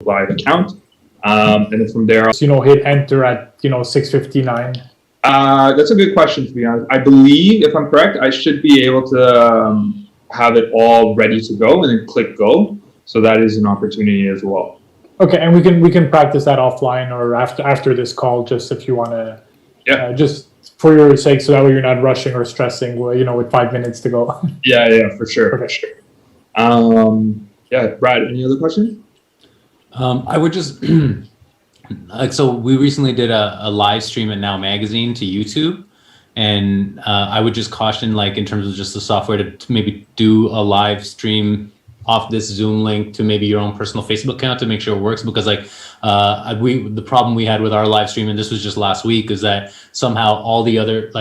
live account. And then from there, hit enter at 6:59. That's a good question, to be honest. I believe, if I'm correct, I should be able to have it all ready to go and then click go. So that is an opportunity as well. Okay, and we can practice that offline or after this call, just if you want to. Yeah. Just for your sake, so that way you're not rushing or stressing. With 5 minutes to go. Yeah, for sure. Okay. For sure. Yeah, Brad. Any other questions? I would just so we recently did a live stream at Now Magazine to YouTube, and I would just caution, in terms of just the software, to maybe do a live stream off this Zoom link to maybe your own personal Facebook account to make sure it works, because the problem we had with our live stream, and this was just last week, is that somehow all the other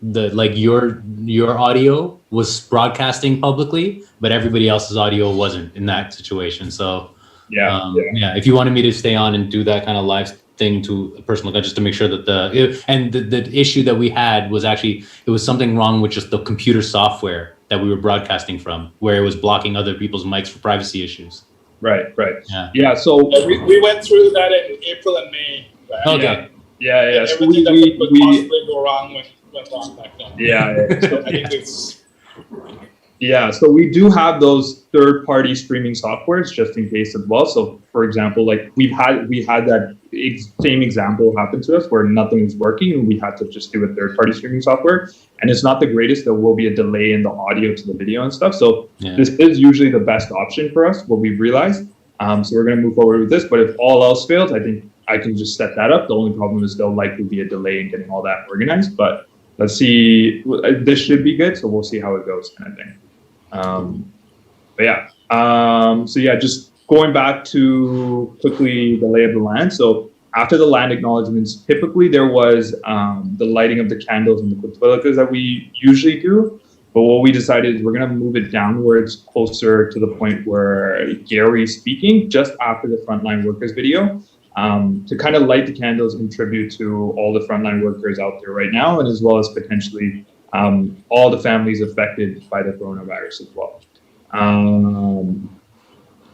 your audio was broadcasting publicly, but everybody else's audio wasn't in that situation. So if you wanted me to stay on and do that kind of live thing to a personal account, just to make sure that the issue that we had was actually, it was something wrong with just the computer software that we were broadcasting from, where it was blocking other people's mics for privacy issues. Right. Yeah. So we went through that in April and May. Right? Okay. Yeah. So everything that could possibly go wrong went wrong back then. Yeah. So I think it's. Yeah, so we do have those third-party streaming softwares just in case as well. So, for example, we had that same example happen to us where nothing was working and we had to just do a third-party streaming software. And it's not the greatest. There will be a delay in the audio to the video and stuff. So This is usually the best option for us, what we've realized. So we're going to move forward with this. But if all else fails, I think I can just set that up. The only problem is there'll likely be a delay in getting all that organized. But let's see. This should be good. So we'll see how it goes, kind of thing. Just going back to quickly the lay of the land. So after the land acknowledgements, typically there was the lighting of the candles and the kutwilikas that we usually do. But what we decided is we're going to move it downwards closer to the point where Gary's speaking just after the frontline workers video, to kind of light the candles in tribute to all the frontline workers out there right now, and as well as potentially all the families affected by the coronavirus as well.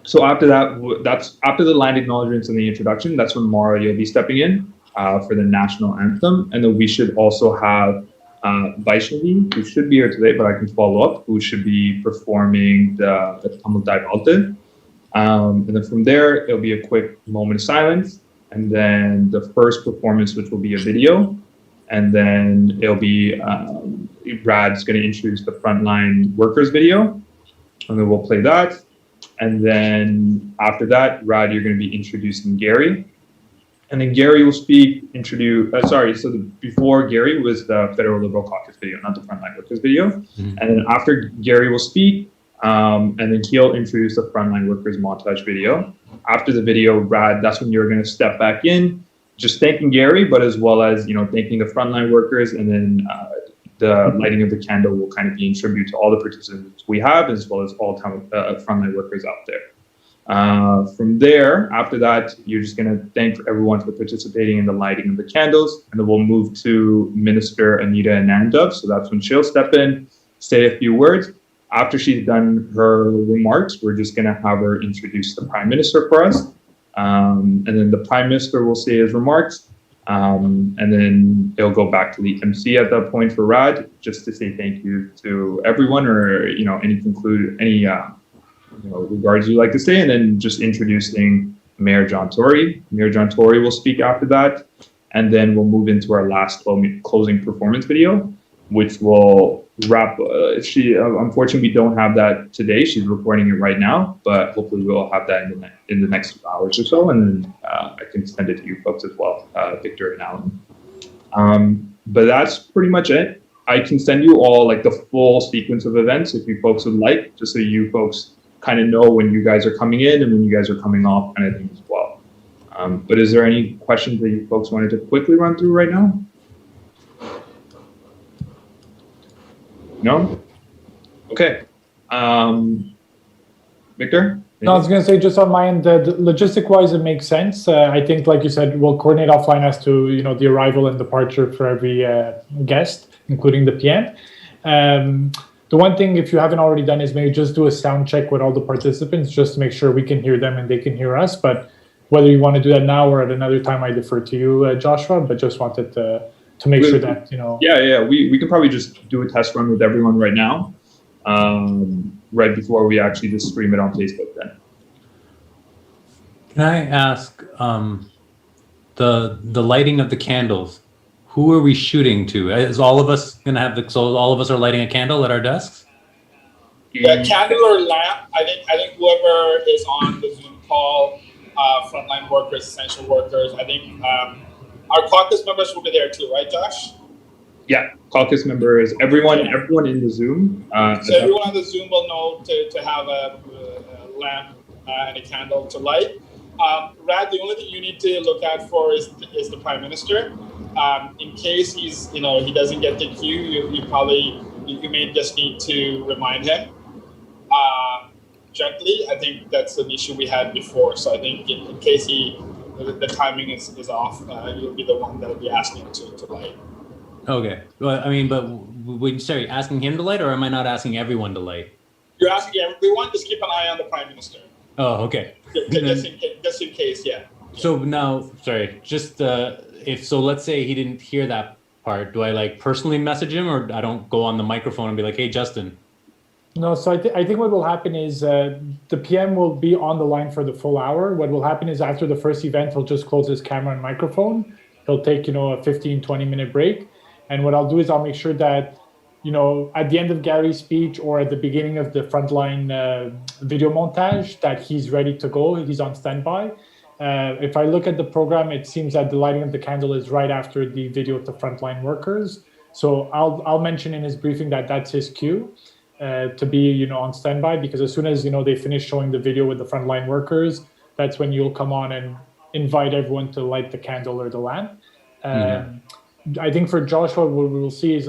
So after that, that's after the land acknowledgements and the introduction, that's when Mara, you'll be stepping in for the national anthem. And then we should also have Vaishnavi, who should be here today, but I can follow up, who should be performing the Tamil Daivalte. And then from there, it'll be a quick moment of silence. And then the first performance, which will be a video. And then it'll be Brad's going to introduce the frontline workers video, and then we'll play that. And then after that, Brad, you're going to be introducing Gary, and then Gary will speak. Before Gary was the Federal Liberal Caucus video, not the frontline workers video. Mm-hmm. And then after Gary will speak, and then he'll introduce the frontline workers montage video. After the video, Brad, that's when you're going to step back in, just thanking Gary, but as well as, thanking the frontline workers, and then the lighting of the candle will kind of be in tribute to all the participants we have, as well as all frontline workers out there. From there, after that, you're just going to thank everyone for participating in the lighting of the candles, and then we'll move to Minister Anita Anandov. So that's when she'll step in, say a few words. After she's done her remarks, we're just going to have her introduce the Prime Minister for us. And then the Prime Minister will say his remarks, and then it'll go back to the MC at that point for Rad, just to say thank you to everyone, or any regards you'd like to say, and then just introducing Mayor John Tory. Mayor John Tory will speak after that, and then we'll move into our last closing performance video, which will wrap. Unfortunately, we don't have that today. She's recording it right now, but hopefully we'll have that in the next few hours or so, and then I can send it to you folks as well, Victor and Alan. But that's pretty much it. I can send you all the full sequence of events if you folks would like, just so you folks kind of know when you guys are coming in and when you guys are coming off, kind of thing as well. But is there any questions that you folks wanted to quickly run through right now? No? Okay. Victor? No, I was going to say, just on my end, logistic-wise, it makes sense. I think, like you said, we'll coordinate offline as to, the arrival and departure for every guest, including the PM. The one thing, if you haven't already done, is maybe just do a sound check with all the participants, just to make sure we can hear them and they can hear us. But whether you want to do that now or at another time, I defer to you, Joshua. But just wanted to make sure that Yeah. We can probably just do a test run with everyone right now, right before we actually just stream it on Facebook. Then. Can I ask the lighting of the candles? Who are we shooting to? Is all of us gonna have so all of us are lighting a candle at our desks? The candle or lamp, I think whoever is on the Zoom call, frontline workers, essential workers, I think our caucus members will be there too, right, Josh? Yeah, caucus members, everyone in the Zoom. So everyone on the Zoom will know to have a lamp and a candle to light. Rad, the only thing you need to look out for is the Prime Minister. In case he doesn't get the cue, you may just need to remind him gently. I think that's an issue we had before. So I think in case the timing is off, you'll be the one that will be asking to light. Okay. Well, I mean, but sorry, asking him to light, or am I not asking everyone to light? You're asking everyone. Just keep an eye on the Prime Minister. Oh, okay. Just in case, yeah. So now, sorry, just let's say he didn't hear that part. Do I personally message him, or I don't go on the microphone and be like, "Hey, Justin"? No, so I think what will happen is the PM will be on the line for the full hour. What will happen is after the first event, he'll just close his camera and microphone. He'll take, a 15, 20-minute break. And what I'll do is I'll make sure that, at the end of Gary's speech or at the beginning of the frontline video montage, that he's ready to go. He's on standby. If I look at the program, it seems that the lighting of the candle is right after the video of the frontline workers. So I'll mention in his briefing that that's his cue to be, on standby, because as soon as, they finish showing the video with the frontline workers, that's when you'll come on and invite everyone to light the candle or the lamp. I think for Joshua, what we'll see is,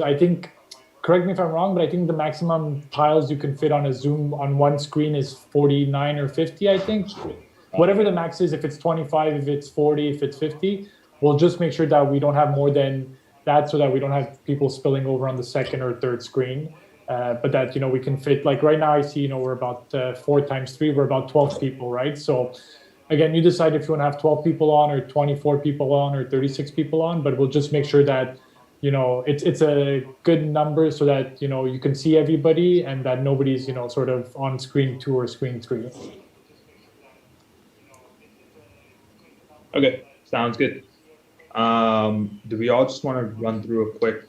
correct me if I'm wrong, but I think the maximum tiles you can fit on a Zoom on one screen is 49 or 50, I think. Whatever the max is, if it's 25, if it's 40, if it's 50, we'll just make sure that we don't have more than that so that we don't have people spilling over on the second or third screen. But that, we can fit, right now I see, we're about 4 times 3, we're about 12 people, right? So again, you decide if you want to have 12 people on or 24 people on or 36 people on, but we'll just make sure that, it's a good number so that, you can see everybody and that nobody's, sort of on screen 2 or screen 3. Okay, sounds good. Do we all just want to run through a quick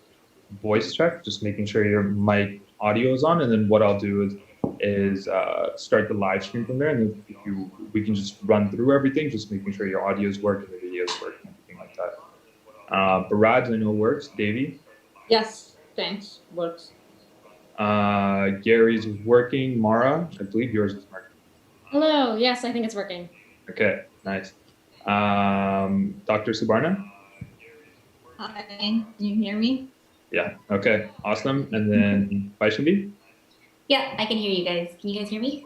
voice check, just making sure your mic audio is on, and then what I'll do is start the live stream from there, and then we can just run through everything, just making sure your audios work and the videos work and everything like that. Baraj, I know works. Davey? Yes, thanks. Works. Gary's working. Mara, I believe yours is working. Hello. Yes, I think it's working. Okay, nice. Dr. Subarna? Hi, can you hear me? Yeah, okay, awesome. And then Vaishnavi? Yeah, I can hear you guys. Can you guys hear me?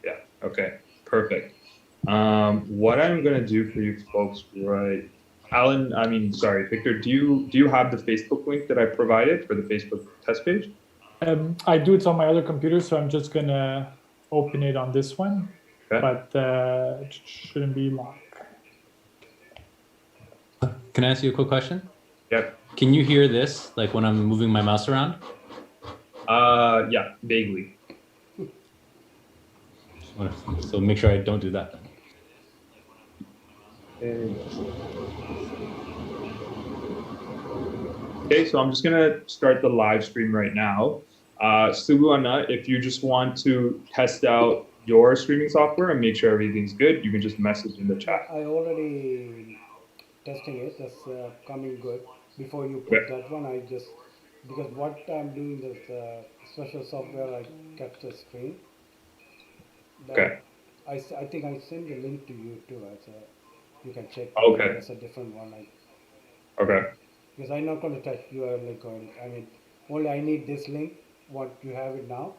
Yeah, okay, perfect. What I'm gonna do for you folks, right? Victor, do you have the Facebook link that I provided for the Facebook test page? I do. It's on my other computer, so I'm just gonna open it on this one, okay. But it shouldn't be long. Can I ask you a quick question? Yep. Can you hear this, when I'm moving my mouse around? Yeah, vaguely. So make sure I don't do that. Okay, so I'm just gonna start the live stream right now. Subuana, if you just want to test out your streaming software and make sure everything's good, you can just message in the chat. I already testing it. That's coming good. Before you put that one, because what I'm doing is special software. I capture screen. Okay. I think I send the link to you too. You can check. Okay. That's a different one. Okay. Because I'm not going to touch your link or anything. Only I need this link. What you have it now.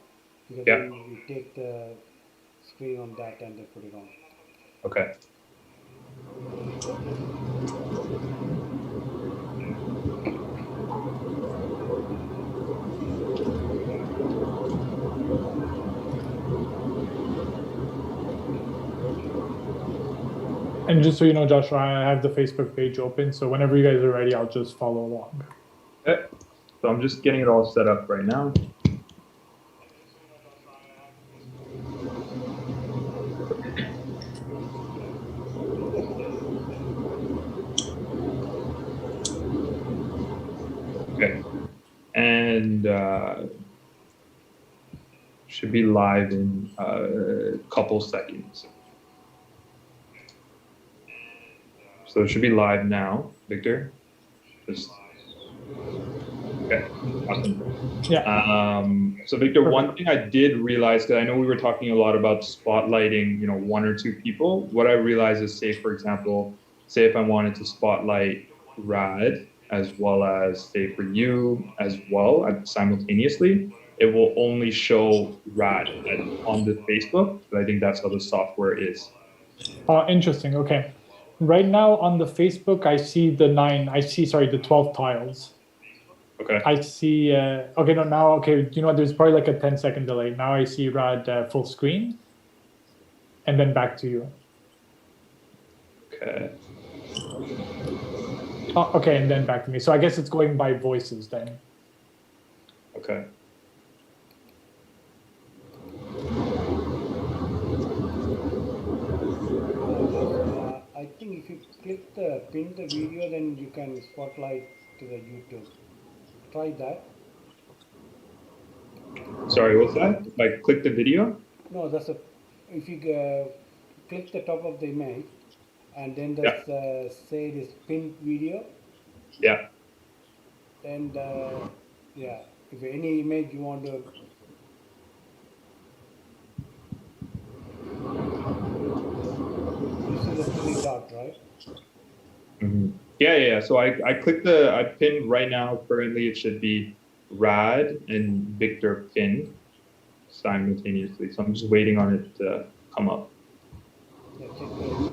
Because then you take the screen on that and then put it on. Okay. And just so you know, Joshua, I have the Facebook page open, so whenever you guys are ready, I'll just follow along. Okay. So I'm just getting it all set up right now. Okay. And should be live in a couple seconds. So it should be live now, Victor. Just okay. Awesome. Yeah. So Victor, Perfect. one thing I did realize, because I know we were talking a lot about spotlighting, you know, one or two people. What I realized is, say for example, say if I wanted to spotlight Rad as well as say for you as well simultaneously, it will only show Rad on the Facebook. But I think that's how the software is. Interesting. Okay. Right now on the Facebook, I see the 12 tiles. Okay. I see, okay, no, now, okay, you know what, there's probably like a 10-second delay. Now I see Rad full screen, and then back to you. Okay. Oh, okay, and then back to me. So I guess it's going by voices then. Okay. I think if you click the pin the video, then you can spotlight to the YouTube. Try that. Sorry, what's that? Like click the video? No, that's a. If you click the top of the image, and then that's say this pinned video, Yeah. and yeah, if any image you want to. You see the three dot, right? Mm-hmm. Yeah. So I clicked I pinned right now. Currently, it should be Rad and Victor pinned simultaneously. So I'm just waiting on it to come up. Yeah, check the.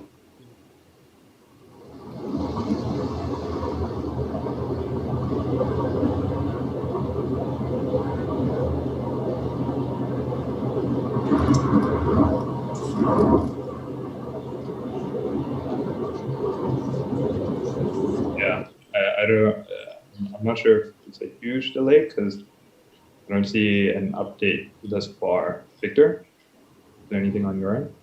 Yeah. I don't. I'm not sure if it's a huge delay because I don't see an update thus far. Victor, is there anything on your end?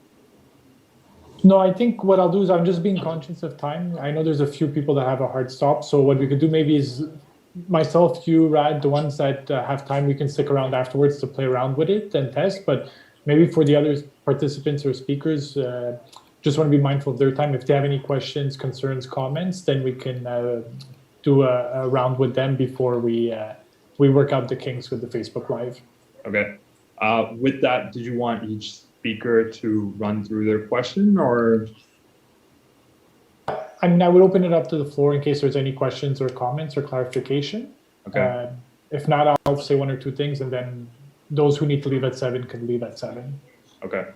No, I think what I'll do is I'm just being conscious of time. I know there's a few people that have a hard stop. So what we could do maybe is myself, you, Rad, the ones that have time, we can stick around afterwards to play around with it and test. But maybe for the other participants or speakers, just want to be mindful of their time. If they have any questions, concerns, comments, then we can do a round with them before we work out the kinks with the Facebook Live. Okay. With that, did you want each speaker to run through their question, or? I mean, I would open it up to the floor in case there's any questions or comments or clarification. Okay. If not, I'll say one or two things, and then those who need to leave at 7 can leave at 7. Okay.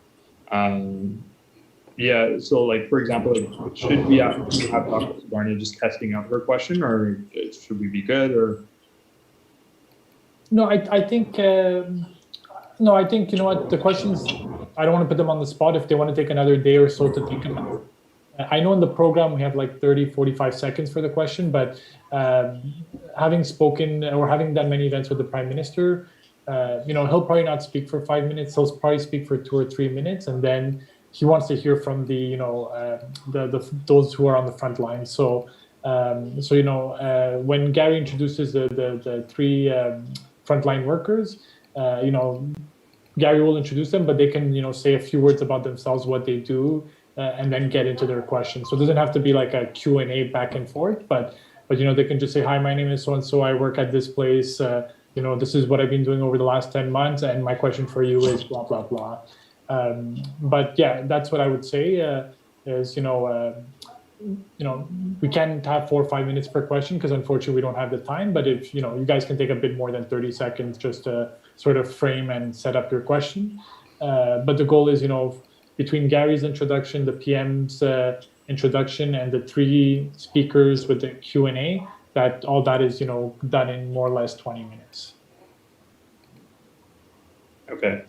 Yeah, so like, for example, should we have Dr. Subarnia just testing out her question, or should we be good, or? No, I think, no, I think, you know what, the questions, I don't want to put them on the spot if they want to take another day or so to think about. I know in the program we have like 30, 45 seconds for the question, but having spoken or having done many events with the Prime Minister, you know, he'll probably not speak for 5 minutes. He'll probably speak for 2 or 3 minutes, and then he wants to hear from the, you know, those who are on the front line. So, so you know, when Gary introduces the 3 frontline workers, you know, Gary will introduce them, but they can, you know, say a few words about themselves, what they do, and then get into their questions. So it doesn't have to be like a Q&A back and forth, but you know, they can just say, hi, my name is so-and-so, I work at this place, you know, this is what I've been doing over the last 10 months, and my question for you is blah, blah, blah. But yeah, that's what I would say is, you know, we can't have 4 or 5 minutes per question because unfortunately we don't have the time. But if, you know, you guys can take a bit more than 30 seconds just to sort of frame and set up your question. But the goal is, you know, between Gary's introduction, the PM's introduction, and the 3 speakers with the Q&A, that all that is, you know, done in more or less 20 minutes. Okay.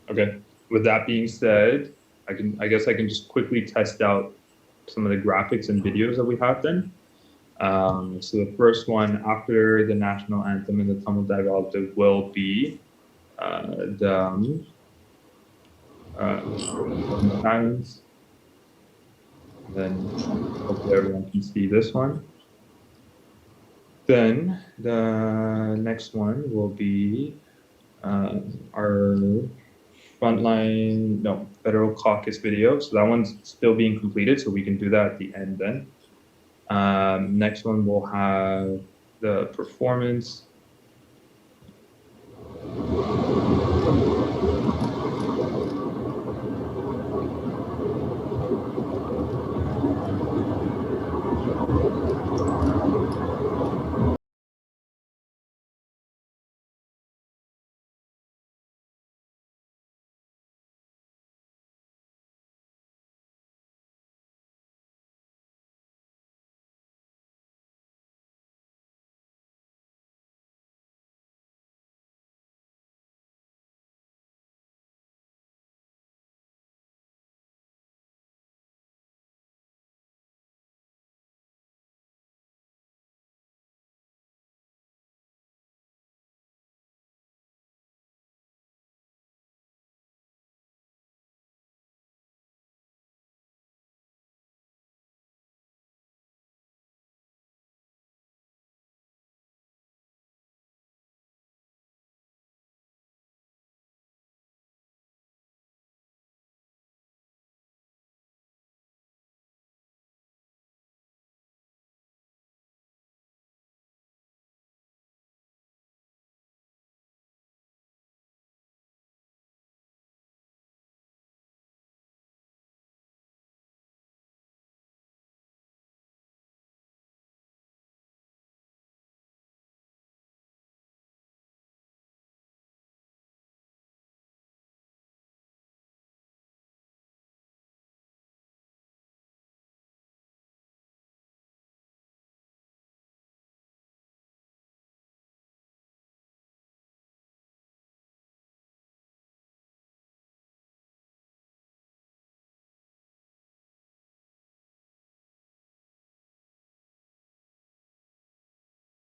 Okay. With that being said, I guess I can just quickly test out some of the graphics and videos that we have then. So the first one after the national anthem and the Tamil Dive Octave will be the silence. Then hopefully everyone can see this one. Then the next one will be our federal caucus video. So that one's still being completed, so we can do that at the end then. Next one will have the performance.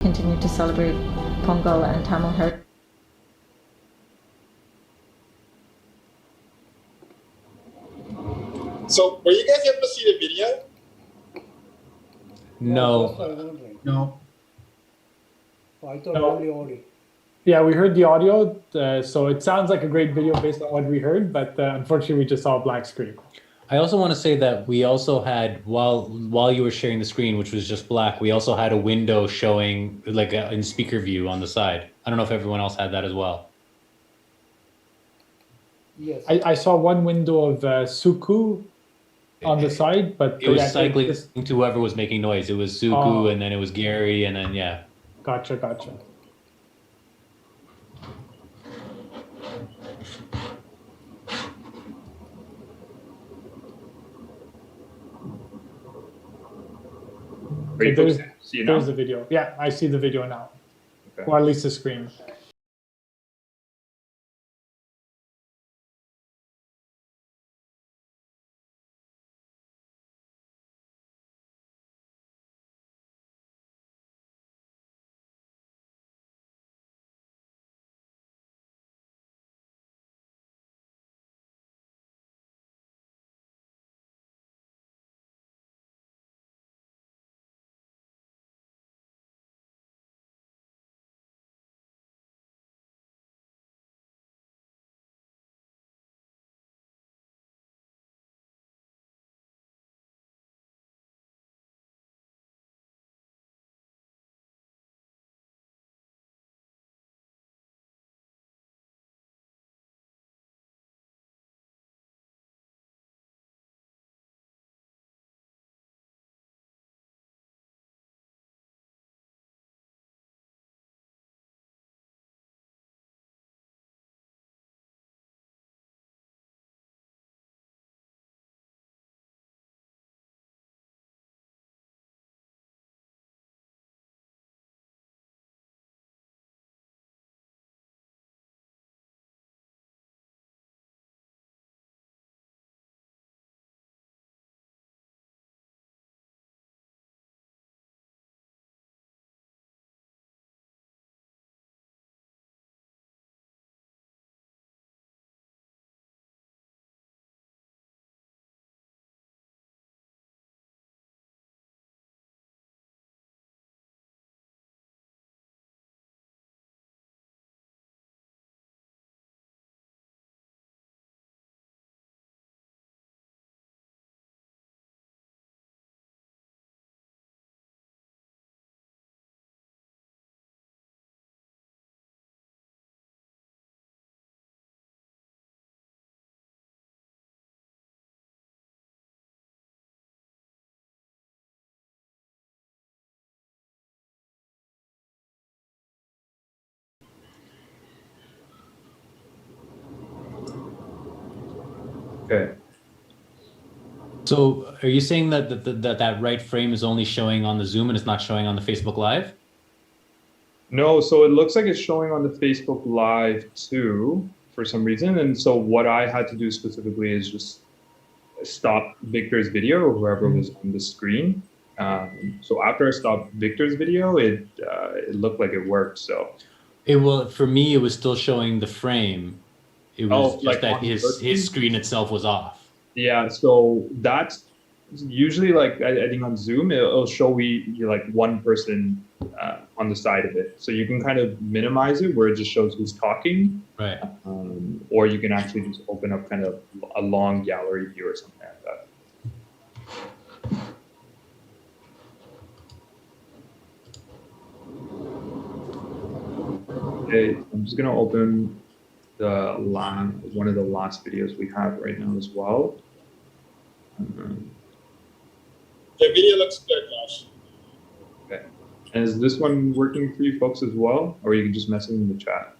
Continue to celebrate Pongal and Tamil heritage. So were you guys able to see the video? No. That's what I was wondering. No. Oh, I thought No. only audio. Yeah, we heard the audio, so it sounds like a great video based on what we heard, but unfortunately, we just saw a black screen. I also want to say that we also had, while you were sharing the screen, which was just black, we also had a window showing like in speaker view on the side. I don't know if everyone else had that as well. Yes. I saw one window of Suku on the side, but It was yeah, cycling just- to whoever was making noise. It was Suku, Oh. and then it was Gary, and then yeah. Gotcha. Are you there's- folks see it now? There's the video. Yeah, I see the video now, Okay. or at least the screen. Okay. So are you saying that that right frame is only showing on the Zoom and it's not showing on the Facebook Live? No, so it looks like it's showing on the Facebook Live too for some reason. And so what I had to do specifically is just stop Victor's video or whoever was on the screen. So after I stopped Victor's video, it looked like it worked. So It will, for me, it was still showing the frame. It was just like that on your his screen itself was off. yeah, so that's usually like I think on Zoom it'll show you like one person on the side of it, so you can kind of minimize it where it just shows who's talking, Right. or you can actually just open up kind of a long gallery view or something like that. Okay, I'm just gonna open one of the last videos we have right now as well. The video looks good, Josh. Okay. And is this one working for you folks as well? Or you can just message in the chat?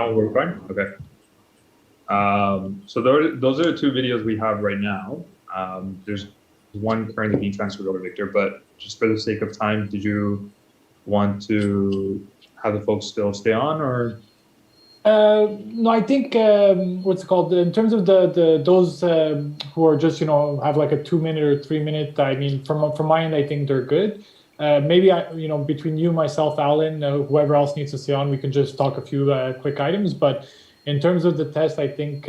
That one work fine? Okay. So those are the two videos we have right now. There's one currently being transferred over to Victor, but just for the sake of time, did you want to have the folks still stay on, or? No, I think what's it called, in terms of those who are just have like a 2-minute or 3-minute. I mean, from my end, I think they're good. Maybe between you, myself, Alan, whoever else needs to stay on, we can just talk a few quick items. But in terms of the test, I think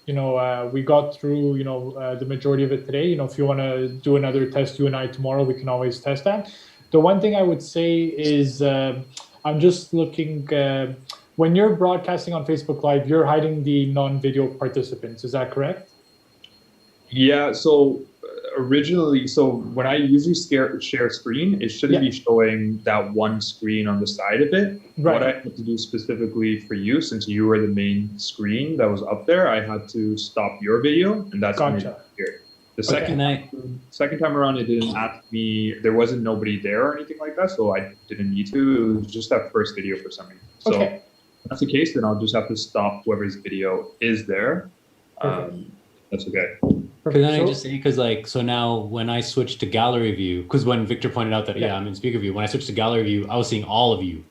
we got through the majority of it today. If you want to do another test, you and I tomorrow, we can always test that. The one thing I would say is I'm just looking. When you're broadcasting on Facebook Live, you're hiding the non-video participants. Is that correct? Yeah. So originally, when I usually share screen, it shouldn't be showing that one screen on the side of it. Right. What I had to do specifically for you, since you were the main screen that was up there, I had to stop your video, and that's when it appeared. The second time around, it didn't ask me. There wasn't nobody there or anything like that, so I didn't need to. It was just that first video for some reason. So if that's the case, then I'll just have to stop whoever's video is there. That's okay. Can I just say, because now when I switch to gallery view, because when Victor pointed out that I'm in speaker view, when I switched to gallery view, I was seeing all of you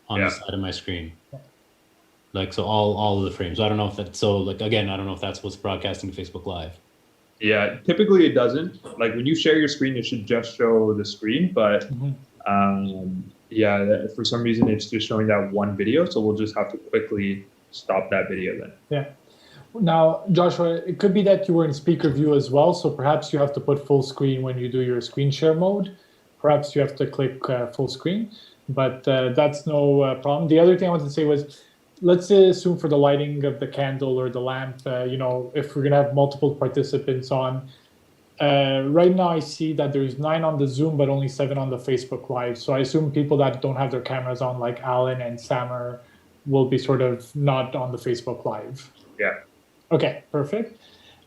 on the side of my screen. So all of the frames. So I don't know if that's again, I don't know if that's what's broadcasting to Facebook Live. Yeah, typically it doesn't. Like when you share your screen, it should just show the screen, but for some reason it's just showing that one video, so we'll just have to quickly stop that video then. Yeah. Now, Joshua, it could be that you were in speaker view as well, so perhaps you have to put full screen when you do your screen share mode. Perhaps you have to click full screen, but that's no problem. The other thing I wanted to say was, let's assume for the lighting of the candle or the lamp, if we're going to have multiple participants on. Right now, I see that there's 9 on the Zoom, but only 7 on the Facebook Live. So I assume people that don't have their cameras on, like Alan and Samer, will be sort of not on the Facebook Live. Yeah. Okay, perfect.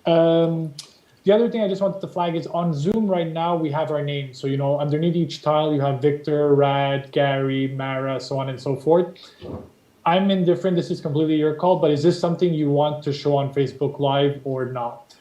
The other thing I just wanted to flag is on Zoom right now, we have our names. So, underneath each tile, you have Victor, Rad, Gary, Mara, so on and so forth. I'm indifferent. This is completely your call, but is this something you want to show on Facebook Live or not?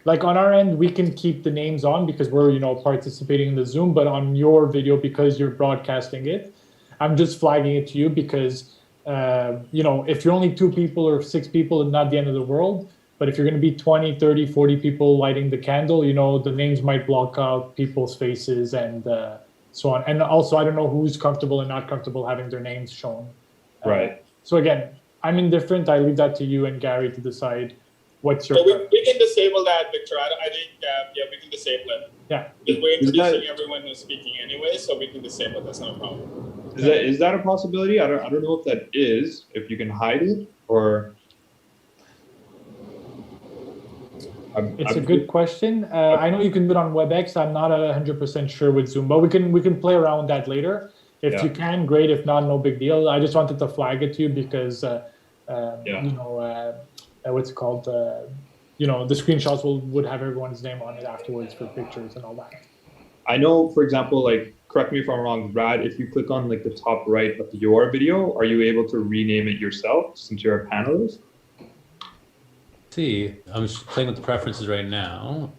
Like on our end, we can keep the names on because we're, participating in the Zoom, but on your video, because you're broadcasting it, I'm just flagging it to you because, if you're only 2 people or 6 people, it's not the end of the world. But if you're going to be 20, 30, 40 people lighting the candle, the names might block out people's faces and so on. And also, I don't know who's comfortable and not comfortable having their names shown. Right. So again, I'm indifferent. I leave that to you and Gary to decide what's your... So we can disable that, Victor. I think, we can disable it. Yeah. Because we're introducing everyone who's speaking anyway, so we can disable it. That's not a problem. Is that a possibility? I don't know if that is, if you can hide it, or... It's a good question. I know you can do it on WebEx. I'm not 100% sure with Zoom, but we can play around with that later. If you can, great. If not, no big deal. I just wanted to flag it to you because, what's it called? The screenshots would have everyone's name on it afterwards for pictures and all that. I know, for example, correct me if I'm wrong, Brad, if you click on the top right of your video, are you able to rename it yourself since you're a panelist? See, I'm just playing with the preferences right now.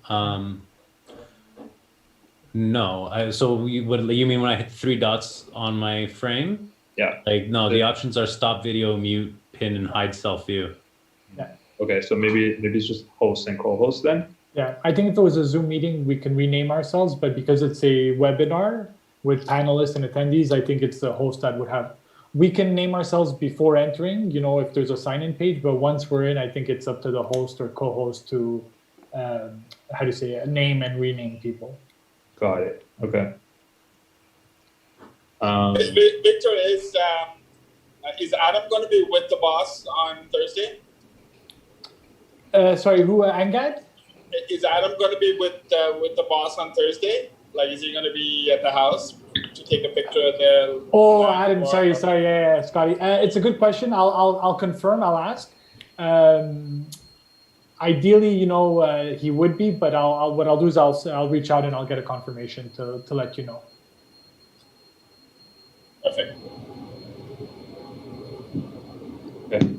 No, so you mean when I hit 3 dots on my frame? Yeah. No, the options are stop video, mute, pin, and hide self view. Yeah. Okay, so maybe it's just host and co-host then? Yeah, I think if it was a Zoom meeting, we can rename ourselves, but because it's a webinar with panelists and attendees, I think it's the host that would have. We can name ourselves before entering, if there's a sign-in page, but once we're in, I think it's up to the host or co-host to, name and rename people. Got it. Okay. Victor, is Adam going to be with the boss on Thursday? Sorry, who, Angad? Is Adam going to be with the boss on Thursday? Is he going to be at the house to take a picture of the... Oh, Adam, sorry, yeah, Scotty. It's a good question. I'll confirm, I'll ask. Ideally, he would be, but what I'll do is I'll reach out and I'll get a confirmation to let you know. Perfect. Okay.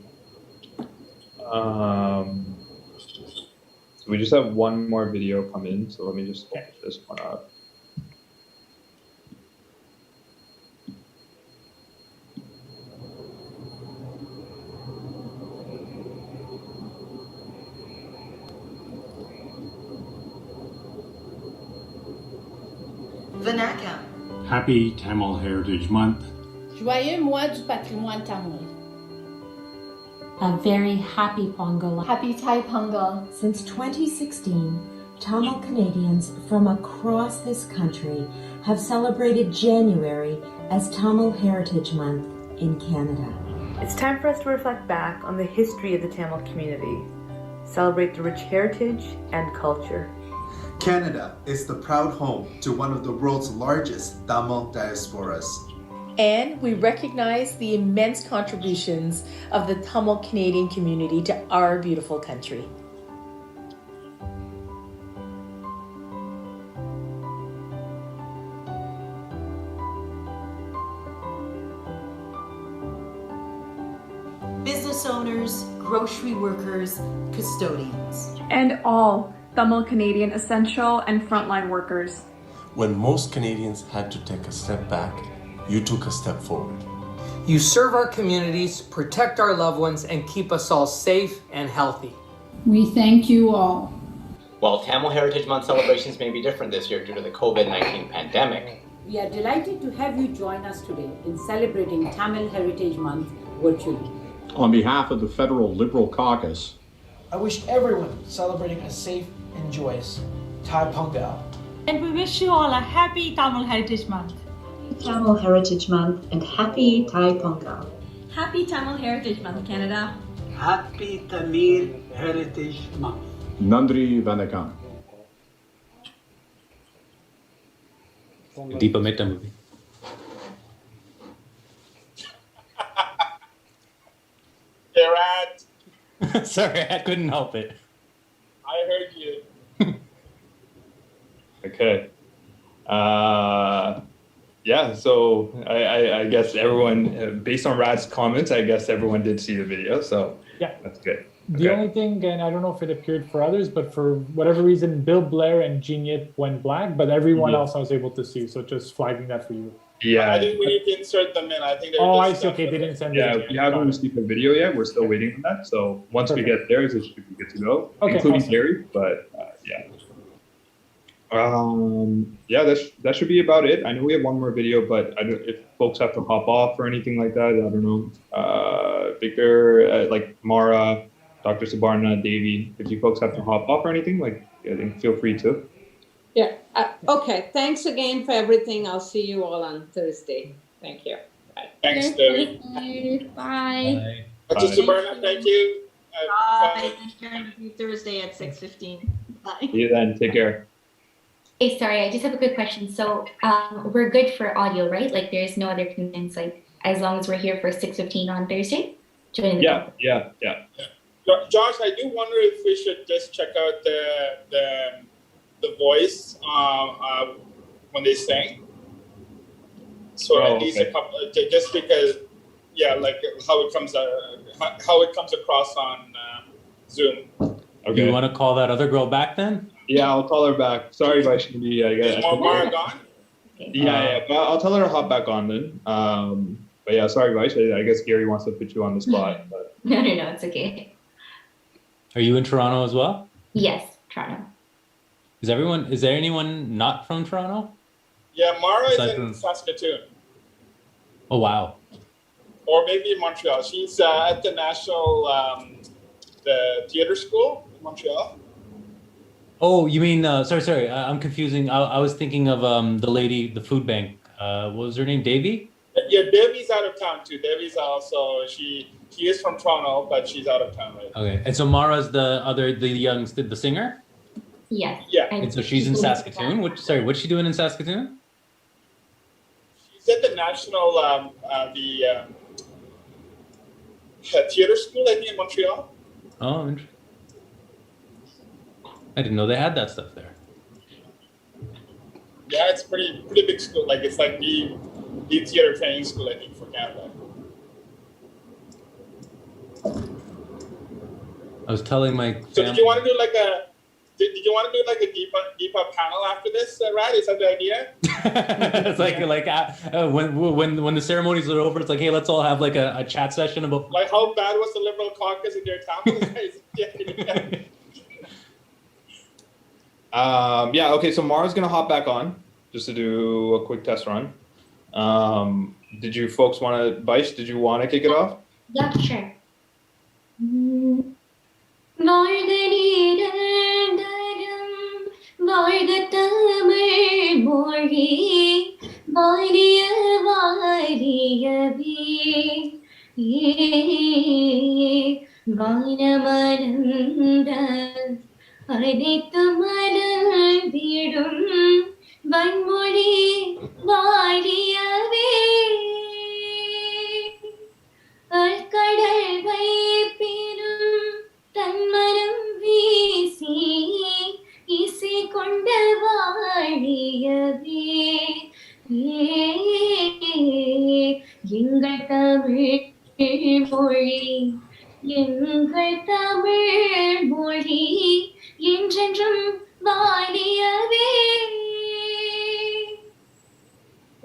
So we just have one more video come in, so let me just open this one up. Vanakkam. Happy Tamil Heritage Month. Joyeux mois du patrimoine Tamil. A very happy Pongal. Happy Thai Pongal. Since 2016, Tamil Canadians from across this country have celebrated January as Tamil Heritage Month in Canada. It's time for us to reflect back on the history of the Tamil community, celebrate the rich heritage and culture. Canada is the proud home to one of the world's largest Tamil diasporas. And we recognize the immense contributions of the Tamil Canadian community to our beautiful country. Business owners, grocery workers, custodians. And all Tamil Canadian essential and frontline workers. When most Canadians had to take a step back, you took a step forward. You serve our communities, protect our loved ones, and keep us all safe and healthy. We thank you all. While Tamil Heritage Month celebrations may be different this year due to the COVID-19 pandemic, we are delighted to have you join us today in celebrating Tamil Heritage Month virtually. On behalf of the Federal Liberal Caucus, I wish everyone celebrating a safe and joyous Thai Pongal. And we wish you all a happy Tamil Heritage Month. Tamil Heritage Month and happy Thai Pongal. Happy Tamil Heritage Month, Canada. Happy Tamil Heritage Month. Nandri Vanakkam. Deepa Mehta movie. Gerard. Sorry, I couldn't help it. I heard you. Okay. Yeah, so I guess everyone, based on Rad's comments, I guess everyone did see the video, so yeah, that's good. The only thing, and I don't know if it appeared for others, but for whatever reason, Bill Blair and Jean Yip went black, but everyone else I was able to see, so just flagging that for you. Yeah. I think we need to insert them in. I think they're I see. Okay, they didn't send it. Yeah, we haven't received a video yet. We're still waiting on that. So once we get there, it should be good to go, including Gary. But yeah. Yeah, that should be about it. I know we have one more video, but I don't, if folks have to hop off or anything like that, I don't know. Victor, like Mara, Dr. Sabarna, Davey, if you folks have to hop off or anything, like, I think feel free to. Yeah. Okay. Thanks again for everything. I'll see you all on Thursday. Thank you. Bye. Thanks, Debbie. Bye. Dr. Sabarna, thank you. Bye. Thursday at 6:15. Bye. See you then. Take care. Hey, sorry, I just have a quick question. So we're good for audio, right? Like there's no other commitments, like as long as we're here for 6:15 on Thursday? Yeah. Josh, I do wonder if we should just check out the voice when they sing. So at least a couple, just because, like how it comes across on Zoom. Okay. You want to call that other girl back then? Yeah, I'll call her back. Sorry, Vaishnavi. I guess. Is Mara gone? Yeah. But I'll tell her to hop back on then. But yeah, sorry, Vaish. I guess Gary wants to put you on the spot. But. No, it's okay. Are you in Toronto as well? Yes, Toronto. Is there anyone not from Toronto? Yeah, Mara is in Saskatoon. Oh, wow. Or maybe in Montreal. She's at the National the Theatre School in Montreal. Oh, you mean, sorry, I'm confusing. I was thinking of the lady, the food bank. What was her name, Davy? Yeah, Debbie's out of town too. Debbie's also, she is from Toronto, but she's out of town right now. Okay, and so Mara's the singer? Yes. Yeah. And so she's in Saskatoon? What's she doing in Saskatoon? She's at the National, Theatre School, I think, in Montreal. Oh, interesting. I didn't know they had that stuff there. Yeah, it's pretty big school. Like it's like the theater training school, I think, for Canada. I was telling my So did you want to do like a Deepa panel after this, Rad? Is that the idea? It's like when the ceremonies are over, it's like, hey, let's all have like a chat session about Like, how bad was the Liberal caucus in your Tamil? Yeah, okay, so Mara's gonna hop back on just to do a quick test run. Did you folks want to, Baish, did you want to kick it off? Yeah, sure. அனைத்து மலர்ந்திடும் வன்மொழி வாழியவே அல்கடல் வைப்பினும் தன்மனம் வீசி இசை கொண்ட வாழியவே எங்கள் தமிழ் மொழி எங்கள் தமிழ் மொழி என்றென்றும் வாழியவே.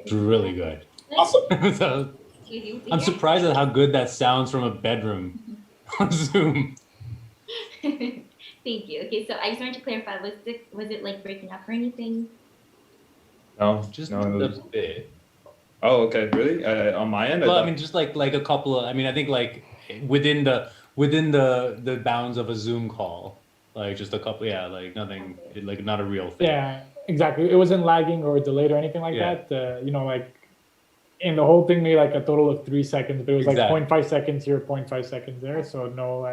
It's really good. Awesome. So, I'm surprised at how good that sounds from a bedroom on Zoom. Thank you. Okay, so I just wanted to clarify, was it like breaking up or anything? No, just no, a bit. Oh, okay, really? On my end? Well, I mean, just like a couple of, I mean, I think like within the bounds of a Zoom call, like just a couple, yeah, like nothing, like not a real thing. Yeah, exactly. It wasn't lagging or delayed or anything like that. You know, like in the whole thing, maybe like a total of 3 seconds, but it was like 0.5 seconds here, 0.5 seconds there, so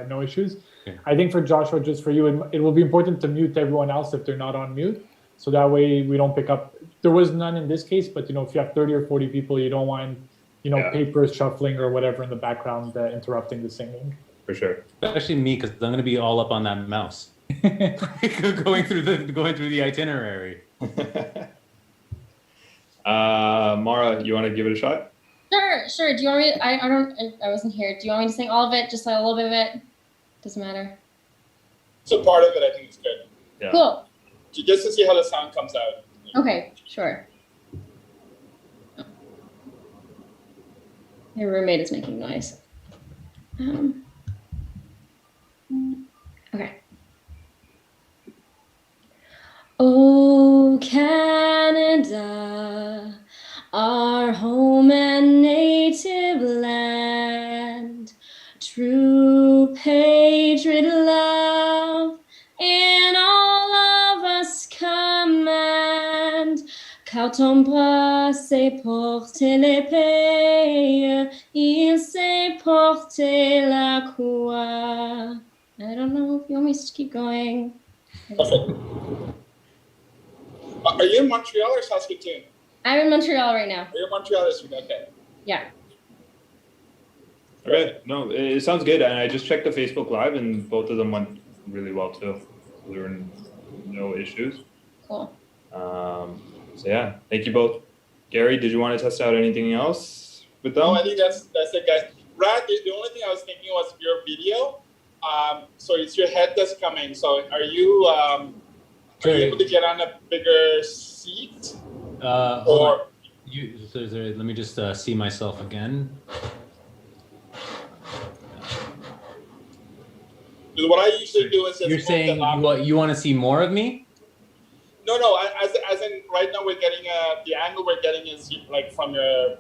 no issues. Yeah. I think for Joshua, just for you, it will be important to mute everyone else if they're not on mute, so that way we don't pick up. There was none in this case, but you know, if you have 30 or 40 people, you don't want, you know, papers shuffling or whatever in the background interrupting the singing. For sure. Especially me, because I'm gonna be all up on that mouse, going through the itinerary. Mara, you want to give it a shot? Sure. Do you want me? I wasn't here. Do you want me to sing all of it? Just like a little bit of it? Doesn't matter. So part of it, I think, is good. Yeah. Cool. Just to see how the sound comes out. Okay, sure. Your roommate is making noise. Okay. Oh, Canada, our home and native land, true patriot love in all of us command. Car ton bras sait porter l'épée, il sait porter la croix. I don't know if you want me to keep going. Perfect. Are you in Montreal or Saskatoon? I'm in Montreal right now. Are you in Montreal this week? Okay. Yeah. Okay, no, it sounds good. And I just checked the Facebook Live and both of them went really well too. There were no issues. Cool. So yeah, thank you both. Gary, did you want to test out anything else with them? No, I think that's it, guys. Brad, the only thing I was thinking was your video. So it's your head that's coming. So are you able to get on a bigger seat? Or let me just see myself again. Because what I usually do is just You're saying you want to see more of me? No. As in, right now we're getting the angle we're getting is like from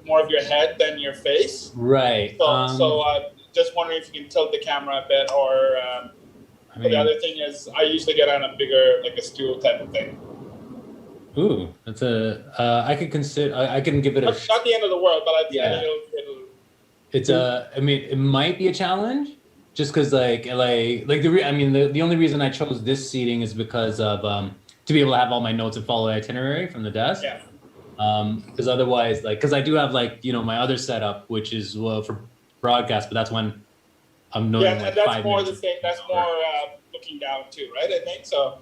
more of your head than your face. Right. So just wondering if you can tilt the camera a bit, or the other thing is I usually get on a bigger, like a stool type of thing. Ooh, that's I could consider. I can give it a. Not the end of the world, but I think it'll. It's I mean, it might be a challenge, just because the only reason I chose this seating is because of to be able to have all my notes and follow the itinerary from the desk. Yeah. Because otherwise, because I do have my other setup, which is for broadcast, but that's when I'm knowing and that's more the same. That's more looking down too, right? I think so.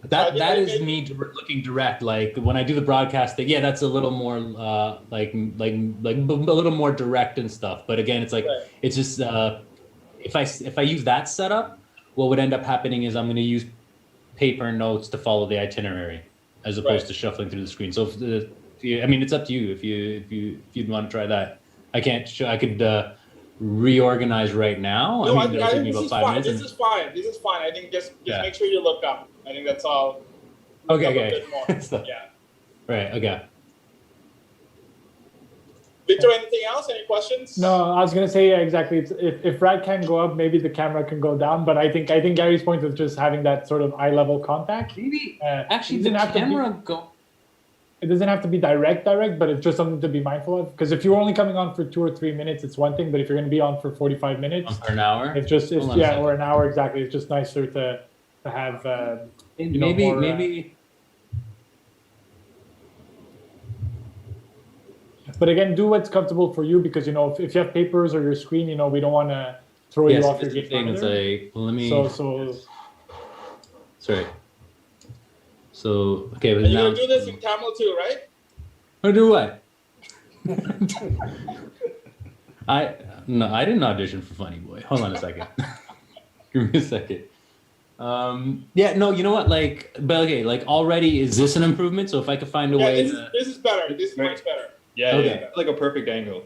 That is me looking direct. Like when I do the broadcast, that's a little more like a little more direct and stuff. But again, it's like it's just if I use that setup, what would end up happening is I'm going to use paper notes to follow the itinerary as opposed to shuffling through the screen. So I mean, it's up to you if you'd want to try that. I can't show, I could reorganize right now. No, I mean, it'll take me this about is 5 fine. minutes. This is fine. This is fine. I think just Yeah. make sure you look up. I think that's all. Look up a Okay. bit more. So- Yeah. Right. Okay. Victor, anything else? Any questions? No, I was gonna say exactly. If Rad can go up, maybe the camera can go down. But I think Gary's point of just having that sort of eye level contact. Maybe actually the camera go. It doesn't have to be direct, but it's just something to be mindful of. Because if you're only coming on for 2 or 3 minutes, it's one thing. But if you're going to be on for 45 minutes, For an hour. it's just Hold on a second. or an hour exactly. It's just nicer to have you know, more, maybe. But again, do what's comfortable for you because you know if you have papers or your screen, you know we don't want to throw Yes, you off it's your the game. thing. It's like let me. So Sorry. So okay, but And you're now gonna do this in Tamil too, right? I do what? I didn't audition for Funny Boy. Hold on a second. Give me a second. Yeah, no, you know what? Like, but okay, like already, is this an improvement? So if I could find a way to. This is better. This is much better. Yeah, Okay. yeah, it's like a perfect angle.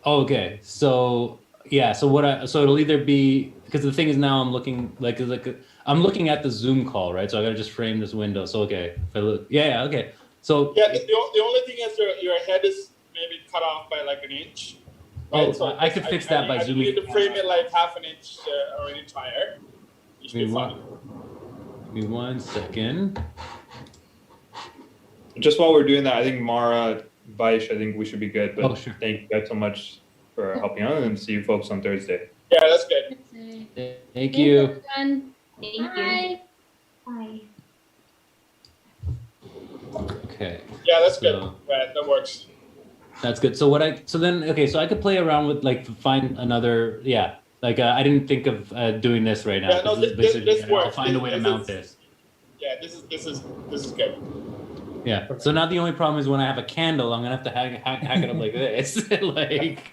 Okay, so yeah, so it'll either be because the thing is now I'm looking I'm looking at the Zoom call, right? So I gotta just frame this window. So okay, if I look, yeah, okay. So Yeah, the only thing is your head is maybe cut off by like an inch. oh, So I could fix that by I zooming. need to frame it like half an inch or an inch higher. You should be fine. Give me 1 second. Just while we're doing that, I think Mara, Vaish, I think we should be good. But Oh, sure. thank you guys so much for helping out, and see you folks on Thursday. Yeah, that's good. Thank you. Everyone. Thank Bye. Bye. Okay. Yeah, that's good. So- Right, that works. That's good. So I could play around with like find another I didn't think of doing this right now. Yeah, no, This is this basically, works. I'll find a way to This mount is- this. Yeah, this is good. Yeah. So now the only problem is when I have a candle, I'm gonna have to hack it up like this. Like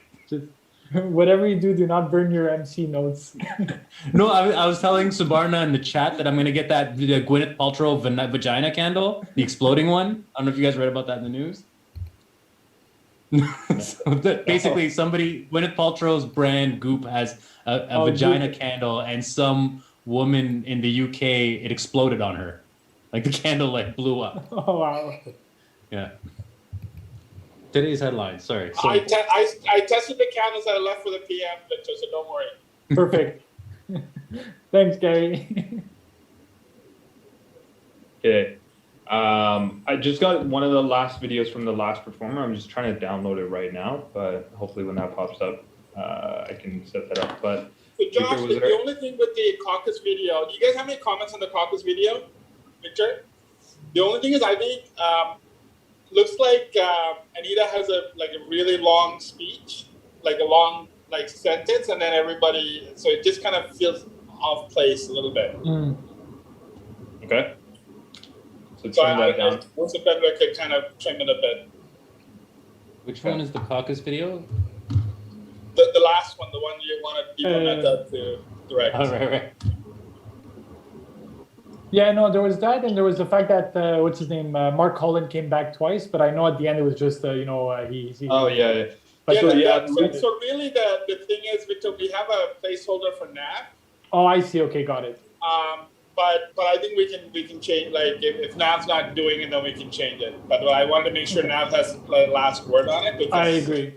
whatever you do not burn your MC notes. no, I was telling Subarna in the chat that I'm gonna get that Gwyneth Paltrow vagina candle, the exploding one. I don't know if you guys read about that in the news. So basically, Gwyneth Paltrow's brand Goop has a vagina candle, and some woman in the UK, it exploded on her. Like the candle like blew up. Oh wow. Yeah. Today's headline. Sorry. So, I tested the candles that I left for the PM, Victor, so don't worry. Perfect. Thanks, Gary. Okay. I just got one of the last videos from the last performer. I'm just trying to download it right now, but hopefully when that pops up, I can set that up. But So Josh, Victor, was the there- only thing with the caucus video, do you guys have any comments on the caucus video, Victor? The only thing is I think looks like Anita has a really long speech, like a long sentence, and then everybody, so it just kind of feels off place a little bit. Okay. So So turn I that down. once the Fedra could kind of trim it a bit. which one is the caucus video? The last one, the one you wanted Deepa to direct. Oh, right. Yeah, no, there was that, and there was the fact that what's his name, Mark Holland came back twice, but I know at the end it was just he. Oh yeah. But So really the thing is, Victor, we have a placeholder for NAV. Oh, I see. Okay, got it. But I think we can change, like if Nav's not doing it, then we can change it. But I wanted to make sure Nav has the last word on it. Because, I agree.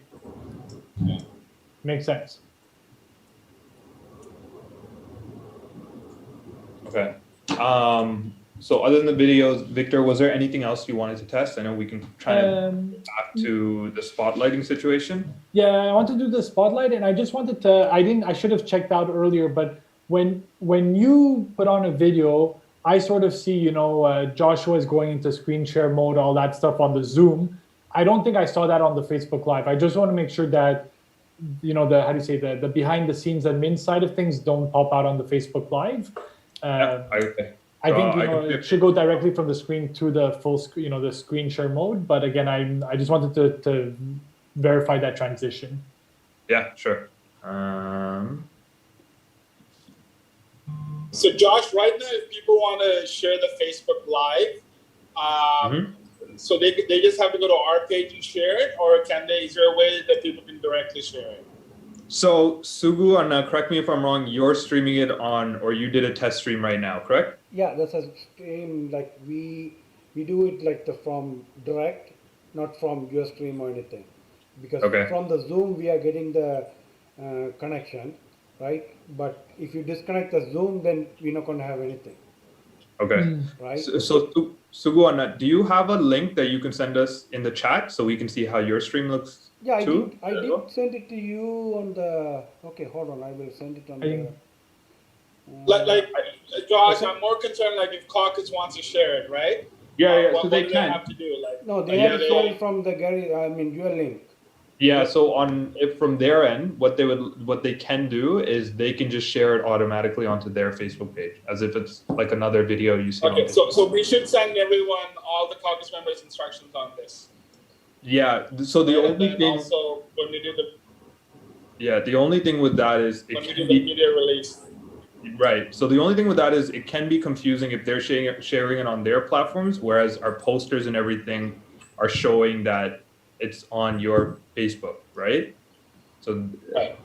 Makes sense. Okay. So other than the videos, Victor, was there anything else you wanted to test? I know we can try to back to the spotlighting situation. Yeah, I want to do the spotlight, and I just wanted to. I should have checked out earlier, but when you put on a video, I sort of see, Joshua is going into screen share mode, all that stuff on the Zoom. I don't think I saw that on the Facebook Live. I just want to make sure that, the behind the scenes admin side of things don't pop out on the Facebook Live. I think it should go directly from the screen to the full screen, the screen share mode. But again, I just wanted to verify that transition. Yeah, sure. So Josh, right now, if people want to share the Facebook Live, so they just have to go to our page and share it, or can they? Is there a way that people can directly share it? So Sugu, and correct me if I'm wrong, you're streaming it on, or you did a test stream right now, correct? Yeah, that's a stream. Like we do it like from direct, not from your stream or anything, because from the Zoom we are getting the connection, right? But if you disconnect the Zoom, then we're not going to have anything. Okay. Right. So Sugu, on that, do you have a link that you can send us in the chat so we can see how your stream looks? Yeah, I did send it to you on the. Okay, hold on. I will send it on the. Josh, I'm more concerned. Like if Caucus wants to share it, right? Yeah. What so they do can. They have to do? Like no, they have to share it from the Gary. I mean, your link. Yeah. So from their end, what they can do is they can just share it automatically onto their Facebook page, as if it's like another video you see. Okay. So we should send everyone, all the Caucus members, instructions on this. Yeah. So the only thing. Also, when we do the only thing with that is when we do the media release. Right. So the only thing with that is it can be confusing if they're sharing it on their platforms, whereas our posters and everything are showing that it's on your Facebook, right? So. Right.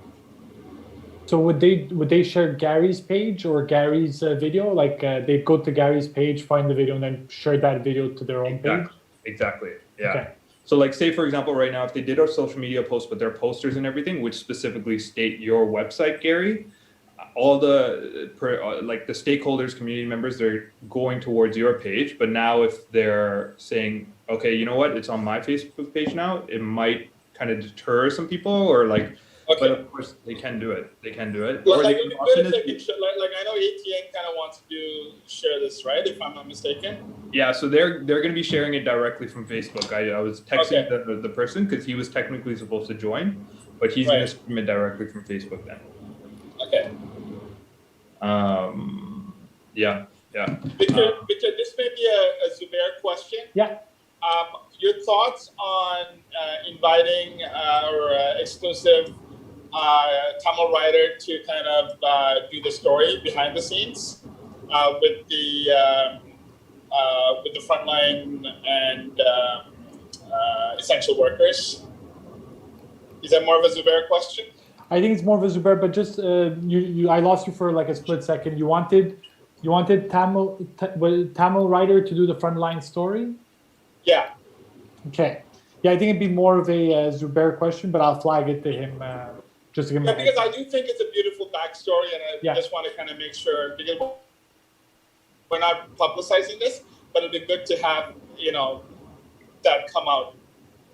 So would they share Gary's page or Gary's video? Like they go to Gary's page, find the video, and then share that video to their own page? Exactly. Yeah. Okay. So like say, for example, right now, if they did our social media post with their posters and everything, which specifically state your website, Gary, all the like the stakeholders, community members, they're going towards your page. But now if they're saying, okay, you know what, it's on my Facebook page now, it might kind of deter some people or like, but of course they can do it. They can do it. Well, like, it'd be good if they can like I know ATN kind of wants to share this, right? If I'm not mistaken. Yeah, so they're going to be sharing it directly from Facebook. I was texting the person because he was technically supposed to join, but he's going to stream it directly from Facebook then. Okay. Yeah. Victor, this may be a Zubair question. Yeah. Your thoughts on inviting or exclusive Tamil writer to kind of do the story behind the scenes with the frontline and essential workers? Is that more of a Zubair question? I think it's more of a Zubair, but just I lost you for like a split second. You wanted Tamil writer to do the frontline story? Yeah. Okay. Yeah, I think it'd be more of a Zubair question, but I'll flag it to him just to give him. Yeah, because I do think it's a beautiful backstory, and I just want to kind of make sure, because we're not publicizing this, but it'd be good to have that come out.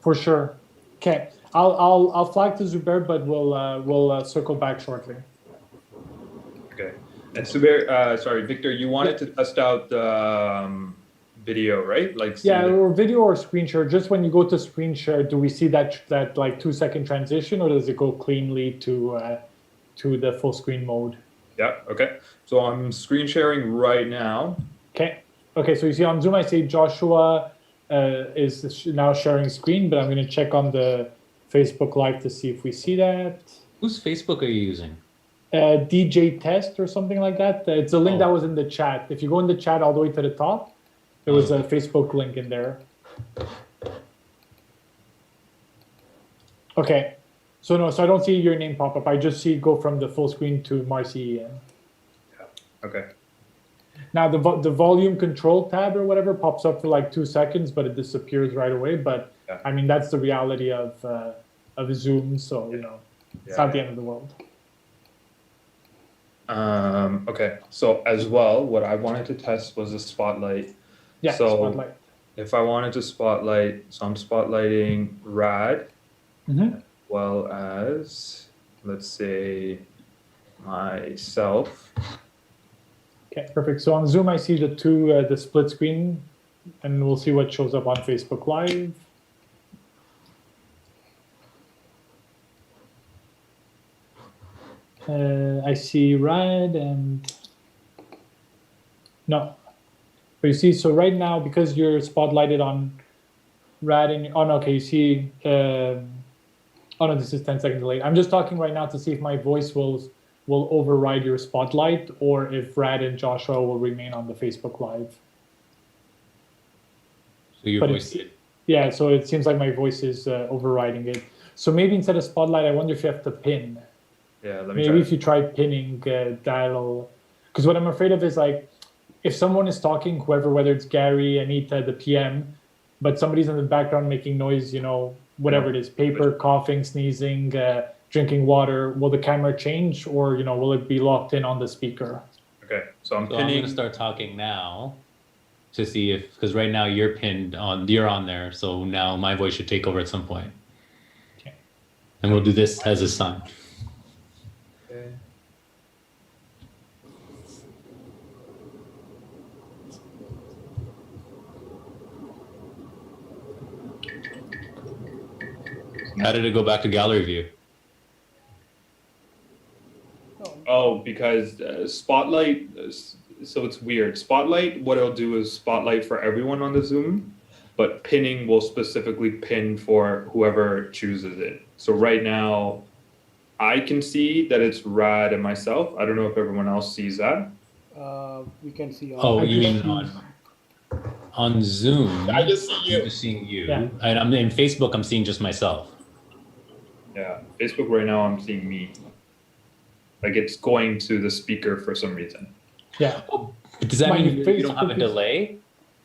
For sure. Okay, I'll flag to Zubair, but we'll circle back shortly. Okay, and Zubair, Victor, you wanted to test out the video, right? Like or video or screen share. Just when you go to screen share, do we see that like 2-second transition, or does it go cleanly to the full screen mode? Yeah. Okay. So I'm screen sharing right now. Okay. So you see on Zoom, I say Joshua is now sharing screen, but I'm going to check on the Facebook Live to see if we see that. Whose Facebook are you using? DJ Test or something like that. It's a link that was in the chat. If you go in the chat all the way to the top, there was a Facebook link in there. Okay. So I don't see your name pop up. I just see go from the full screen to Marcy Ian. Yeah. Okay. Now the volume control tab or whatever pops up for like 2 seconds, but it disappears right away. But I mean, that's the reality of Zoom. So, it's not the end of the world. Okay. So as well, what I wanted to test was the spotlight. Yeah, so spotlight. If I wanted to spotlight, so I'm spotlighting Rad, as well as, let's say, myself. Okay, perfect. So on Zoom, I see the split screen, and we'll see what shows up on Facebook Live. I see Rad and no. But you see, so right now, because you're spotlighted on Rad and you see. Oh no, this is 10 seconds late. I'm just talking right now to see if my voice will will override your spotlight, or if Rad and Joshua will remain on the Facebook Live. So your voice. Yeah, so it seems like my voice is overriding it. So maybe instead of spotlight, I wonder if you have to pin. Yeah, let me maybe try. if you try pinning, that'll. Because what I'm afraid of is like, if someone is talking, whoever, whether it's Gary, Anita, the PM, but somebody's in the background making noise, you know, whatever it is, paper, coughing, sneezing, drinking water, will the camera change, or, you know, will it be locked in on the speaker? Okay, so I'm So pinning. I'm going to start talking now to see if, because right now you're pinned on, you're on there. So now my voice should take over at some point. Okay. And we'll do this as a sign. Okay. How did it go back to gallery view? Oh, because Spotlight, so it's weird. Spotlight, what it'll do is Spotlight for everyone on the Zoom, but pinning will specifically pin for whoever chooses it. So right now, I can see that it's Rad and myself. I don't know if everyone else sees that. We can see. Oh, you mean on Zoom? I just see you. I'm just seeing you. Yeah. And I'm in Facebook. I'm seeing just myself. Yeah, Facebook right now, I'm seeing me. Like it's going to the speaker for some reason. Yeah. But does that mean you don't have a delay?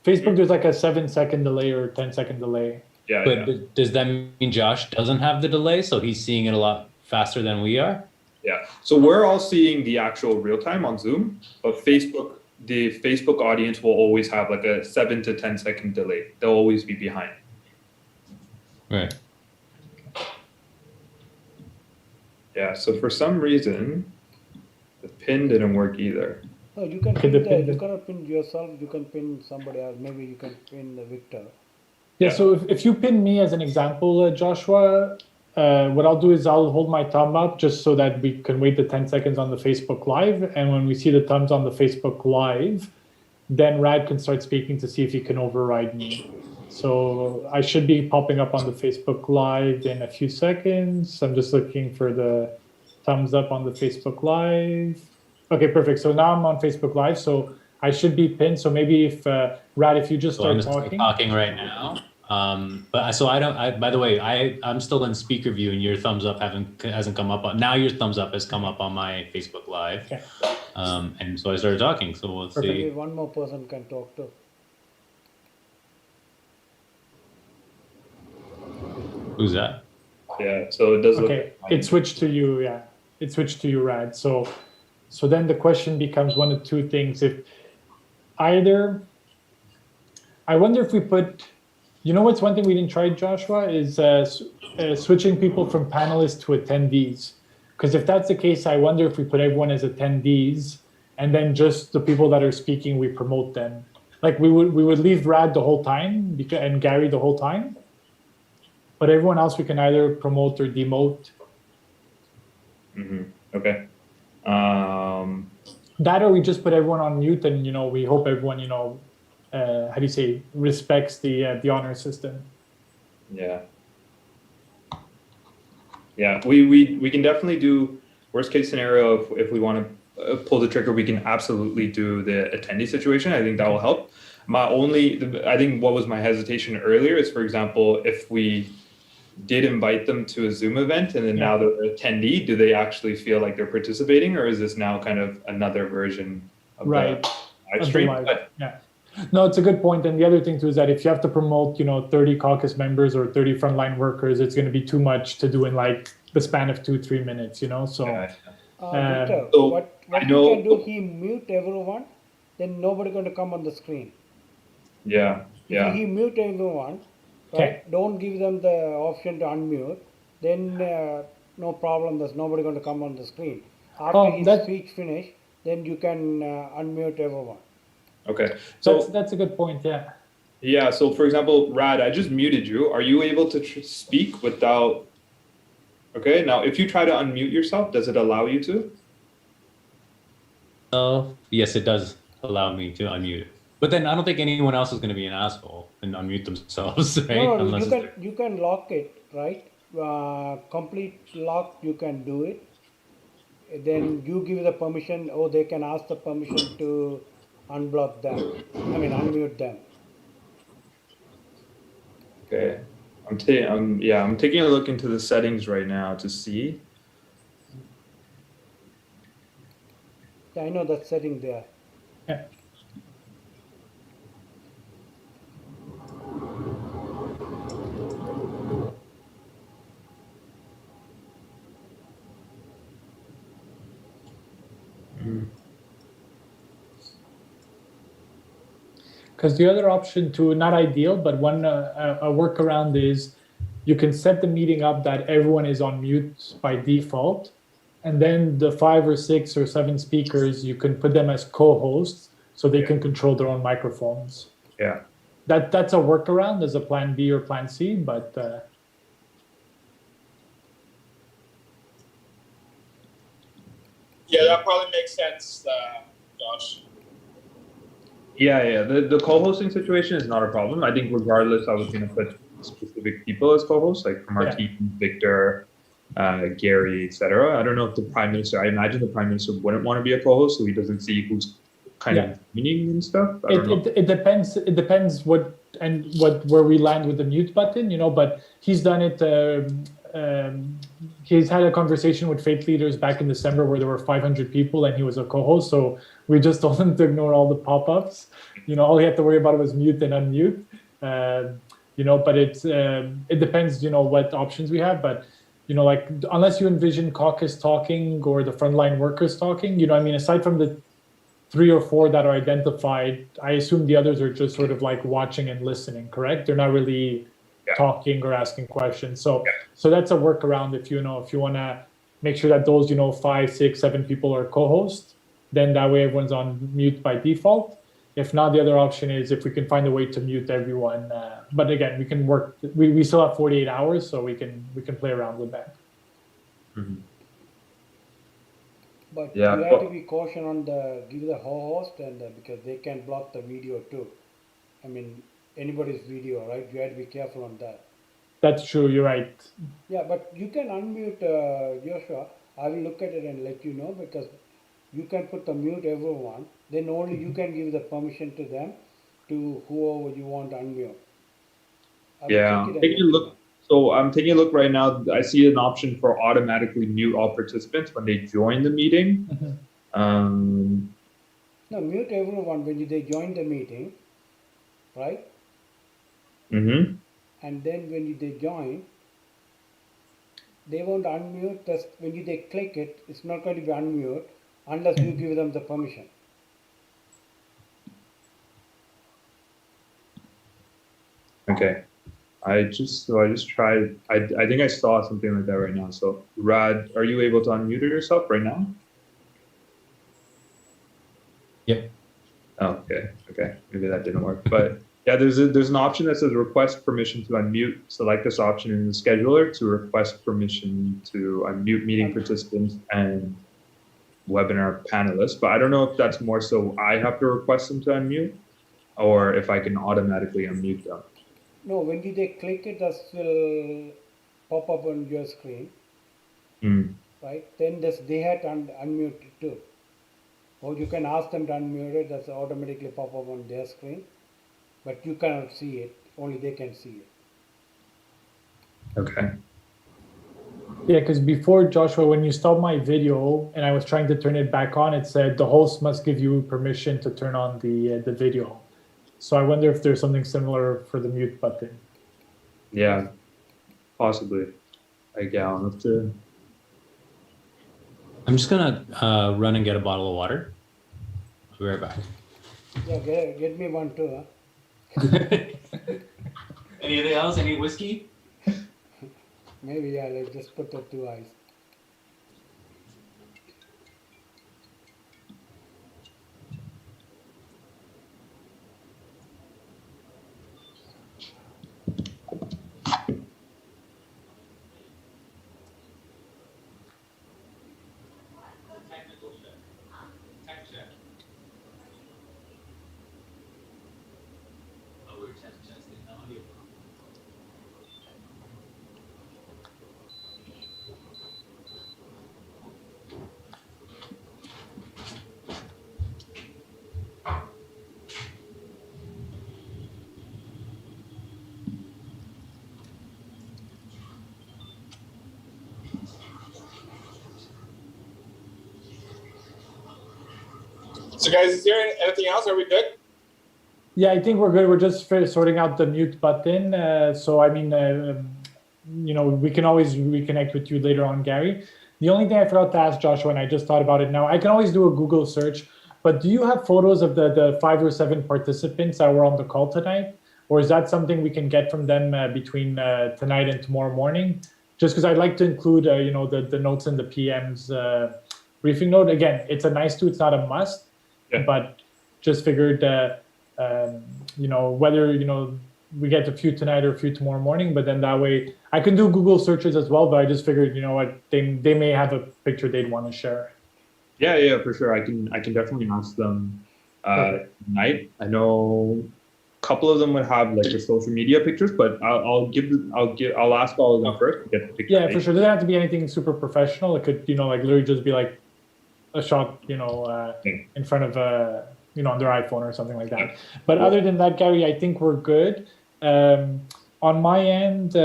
Facebook, there's like a 7-second delay or 10-second delay. Yeah. But does that mean Josh doesn't have the delay, so he's seeing it a lot faster than we are? Yeah. So we're all seeing the actual real time on Zoom, but Facebook, the Facebook audience will always have like a 7 to 10 second delay. They'll always be behind. Right. Yeah. So for some reason, the pin didn't work either. No, you can Okay, pin you cannot pin yourself. You can pin somebody else. Maybe you can pin Victor. Yeah, so if you pin me as an example, Joshua, what I'll do is I'll hold my thumb up just so that we can wait the 10 seconds on the Facebook Live. And when we see the thumbs on the Facebook Live, then Rad can start speaking to see if he can override me. So I should be popping up on the Facebook Live in a few seconds. I'm just looking for the thumbs up on the Facebook Live. Okay, perfect. So now I'm on Facebook Live. So I should be pinned. So maybe if Rad, if you just start talking right now. But so I don't. By the way, I'm still in speaker view, and your thumbs up hasn't come up. Now your thumbs up has come up on my Facebook Live. Okay. And so I started talking. So we'll Maybe see. one more person can talk to. Who's that? Yeah. So it does. Okay, it switched to you. Yeah, it switched to you, Rad. So then the question becomes one of two things. If either, I wonder if we put. You know what's one thing we didn't try, Joshua, is switching people from panelists to attendees. Because if that's the case, I wonder if we put everyone as attendees, and then just the people that are speaking, we promote them. Like we would leave Rad the whole time and Gary the whole time, but everyone else we can either promote or demote. Mm-hmm. Okay. That or we just put everyone on mute, and we hope everyone how do you say, respects the honor system. Yeah. Yeah, we can definitely do worst case scenario if we want to pull the trigger, we can absolutely do the attendee situation. I think that will help. I think what was my hesitation earlier is, for example, if we did invite them to a Zoom event and then now they're an attendee, do they actually feel like they're participating, or is this now kind of another version of the live stream? Yeah. No, it's a good point. And the other thing too is that if you have to promote, 30 caucus members or 30 frontline workers, it's going to be too much to do in like the span of 2-3 minutes, so. Victor, what you can do, he mute everyone, then nobody going to come on the screen. Yeah, yeah. If he mute everyone, right, don't give them the option to unmute, then no problem, there's nobody going to come on the screen. After his speech finish, then you can unmute everyone. Okay, so that's a good point. Yeah. Yeah. So, for example, Rad, I just muted you. Are you able to speak without? Okay. Now, if you try to unmute yourself, does it allow you to? Yes, it does allow me to unmute. But then I don't think anyone else is going to be an asshole and unmute themselves, right? No, you can lock it, right? Complete lock, you can do it. then you give the permission, or they can ask the permission to unblock them. I mean, unmute them. Okay. I'm taking a look into the settings right now to see. Yeah, I know that setting there. Yeah. Because the other option too, not ideal, but one a workaround is you can set the meeting up that everyone is on mute by default, and then the 5 or 6 or 7 speakers, you can put them as co-hosts so they can control their own microphones. Yeah. That's a workaround as a plan B or plan C, but Yeah, that probably makes sense, Josh. Yeah. The co-hosting situation is not a problem. I think regardless, I was going to put specific people as co-hosts, like from our team, Victor, Gary, etc. I don't know if the Prime Minister, I imagine the Prime Minister wouldn't want to be a co-host, so he doesn't see who's kind of meaning and stuff. It depends. It depends where we land with the mute button, you know. But he's done it. He's had a conversation with faith leaders back in December where there were 500 people and he was a co-host. So we just told him to ignore all the pop-ups. You know, all he had to worry about was mute and unmute. You know, but it depends. You know what options we have, but. You know, like unless you envision caucus talking or the frontline workers talking, you know, I mean, aside from the 3 or 4 that are identified, I assume the others are just sort of like watching and listening, correct? They're not really talking or asking questions. So that's a workaround if you want to make sure that those, 5, 6, 7 people are co-hosts, then that way everyone's on mute by default. If not, the other option is if we can find a way to mute everyone. But again, we can work. We still have 48 hours, so we can play around with that. Mm-hmm. But you have to be cautious on give the host and because they can block the video too. I mean, anybody's video, right? You have to be careful on that. That's true. You're right. Yeah, but you can unmute Joshua. I will look at it and let you know because you can put the mute everyone. Then only you can give the permission to them, to whoever you want to unmute. Yeah, taking a look. So I'm taking a look right now. I see an option for automatically mute all participants when they join the meeting. No, mute everyone when they join the meeting, right? Mm-hmm. And then when they join, they won't unmute. When they click it, it's not going to be unmute unless you give them the permission. Okay. I just tried. I think I saw something like that right now. So Rad, are you able to unmute yourself right now? Yep. Oh, okay. Maybe that didn't work. But yeah, there's an option that says request permission to unmute. Select this option in the scheduler to request permission to unmute meeting participants and webinar panelists. But I don't know if that's more so I have to request them to unmute or if I can automatically unmute them. No, when they click it, that will pop up on your screen, right? Then they had to unmute it too. Or you can ask them to unmute it, that's automatically pop up on their screen. But you cannot see it, only they can see it. Okay. Yeah, because before, Joshua, when you stopped my video and I was trying to turn it back on, it said the host must give you permission to turn on the video. So I wonder if there's something similar for the mute button. Yeah, possibly. I'll have to. I'm just gonna run and get a bottle of water. I'll be right back. Yeah, get me one too, huh? Anything else? Any whiskey? Maybe, yeah, let's just put the 2 eyes. So guys, is there anything else? Are we good? Yeah, I think we're good. We're just sorting out the mute button. So, I mean, we can always reconnect with you later on, Gary. The only thing I forgot to ask Joshua, and I just thought about it now, I can always do a Google search, but do you have photos of the 5 or 7 participants that were on the call tonight? Or is that something we can get from them between tonight and tomorrow morning? Just because I'd like to include, the notes in the PM's briefing note. Again, it's a nice to, it's not a must, but just figured, whether, we get a few tonight or a few tomorrow morning, but then that way I can do Google searches as well, but I just figured, they may have a picture they'd want to share. Yeah, for sure. I can definitely ask them tonight. I know a couple of them would have like the social media pictures, but I'll ask all of them first to get the picture. Yeah, for sure. It doesn't have to be anything super professional. It could, literally just be like a shot, in front of on their iPhone or something like that. But other than that, Gary, I think we're good. On my end,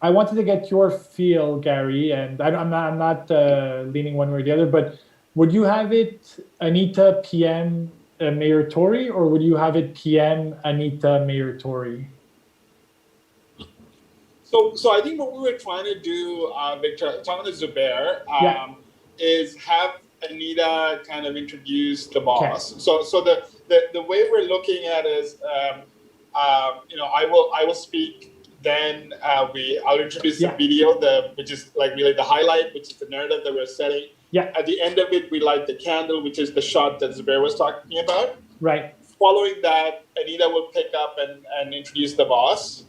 I wanted to get your feel, Gary, and I'm not leaning one way or the other, but would you have it Anita PM Mayor Tory, or would you have it PM Anita Mayor Tory? So I think what we were trying to do, Victor, talking to Zubair, is have Anita kind of introduce the boss. Okay. So the way we're looking at it is, I will speak. Then I'll introduce the video, which is like really the highlight, which is the narrative that we're setting. Yeah. At the end of it, we light the candle, which is the shot that Zubair was talking about. Right. Following that, Anita will pick up and introduce the boss,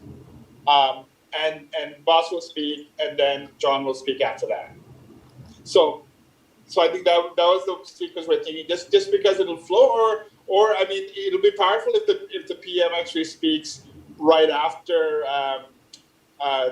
and boss will speak, and then John will speak after that. So I think that was the sequence we're thinking. Just because it'll flow, or I mean, it'll be powerful if the PM actually speaks right after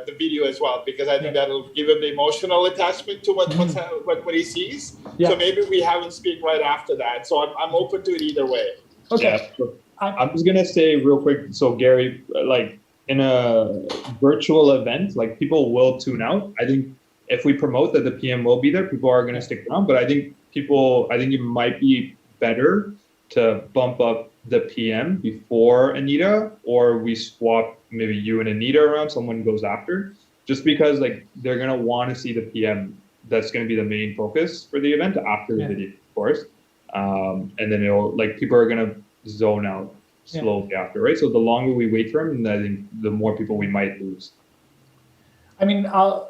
the video as well, because I think that'll give him the emotional attachment to what he sees. Yeah. So maybe we have him speak right after that. So I'm open to it either way. Okay. Yeah. I'm just gonna say real quick. So Gary, like in a virtual event, like people will tune out. I think if we promote that the PM will be there, people are gonna stick around. But I think it might be better to bump up the PM before Anita, or we swap maybe you and Anita around, someone goes after, just because like they're gonna want to see the PM. That's gonna be the main focus for the event after the video, of course. And then it'll like people are gonna zone out slowly after, right? So the longer we wait for him, I think the more people we might lose. I mean, I'm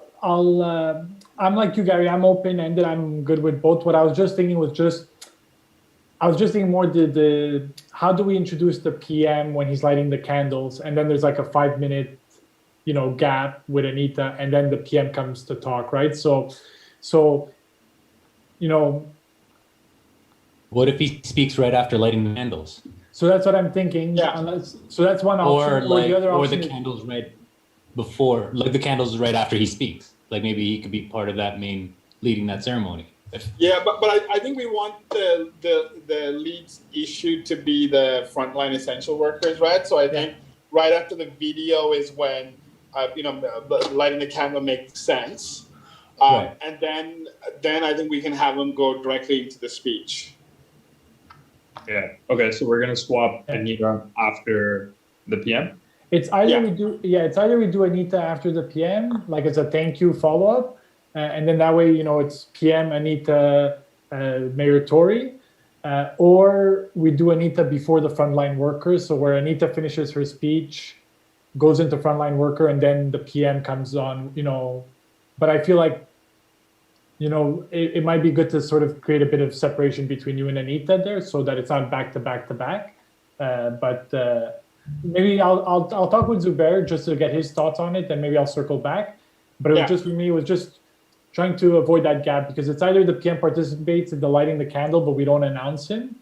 like you, Gary. I'm open-ended. I'm good with both. What I was just thinking was I was just thinking more the how do we introduce the PM when he's lighting the candles, and then there's like a 5-minute, gap with Anita, and then the PM comes to talk, right? So, What if he speaks right after lighting the candles? So that's what I'm thinking. Yeah. So that's one option. Or the candles right before, like the candles right after he speaks. Like maybe he could be part of that leading that ceremony. Yeah, but I think we want the leads issue to be the frontline essential workers, right? So I think right after the video is when lighting the candle makes sense, and then I think we can have them go directly into the speech. Yeah. Okay. So we're gonna swap Anita after the PM. It's either we do Anita after the PM, like it's a thank you follow up. And then that way, it's PM Anita Mayor Tory, or we do Anita before the frontline workers. So where Anita finishes her speech, goes into frontline worker, and then the PM comes on, But I feel like, it might be good to sort of create a bit of separation between you and Anita there, so that it's not back to back to back. But maybe I'll talk with Zubair just to get his thoughts on it, and maybe I'll circle back. But it was just for me, it was just trying to avoid that gap, because it's either the PM participates in the lighting the candle, but we don't announce him,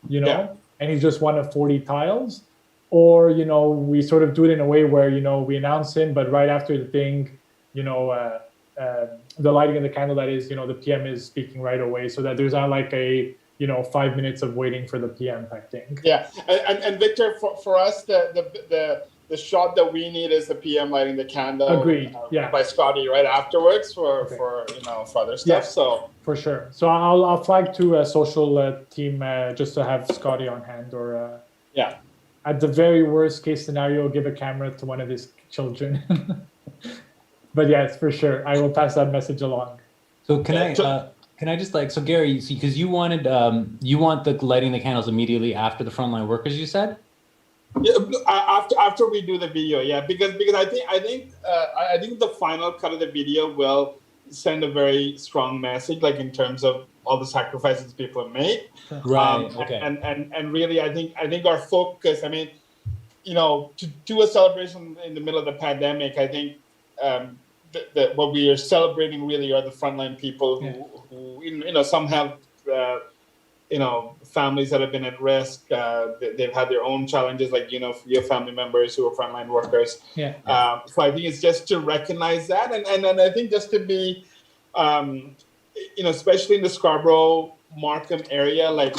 and he's just one of 40 tiles, or, we sort of do it in a way where, we announce him, but right after the thing, the lighting of the candle, that is, the PM is speaking right away, so that there's not like a, 5 minutes of waiting for the PM type thing. Yeah, and Victor, for us, the the shot that we need is the PM lighting the candle. Agreed. By Scotty right afterwards for for other stuff. So for sure. So I'll flag to a social team just to have Scotty on hand, or at the very worst case scenario, give a camera to one of his children. But yes, for sure, I will pass that message along. So can I just so Gary, because you want the lighting the candles immediately after the frontline workers, you said? Yeah, after we do the video, because I think the final cut of the video will send a very strong message, like in terms of all the sacrifices people have made. Right. Okay. And really, I think our focus. I mean, to do a celebration in the middle of the pandemic, I think that what we are celebrating really are the frontline people who some have families that have been at risk. They've had their own challenges, like your family members who are frontline workers. So I think it's just to recognize that, and I think just to be, especially in the Scarborough, Markham area, like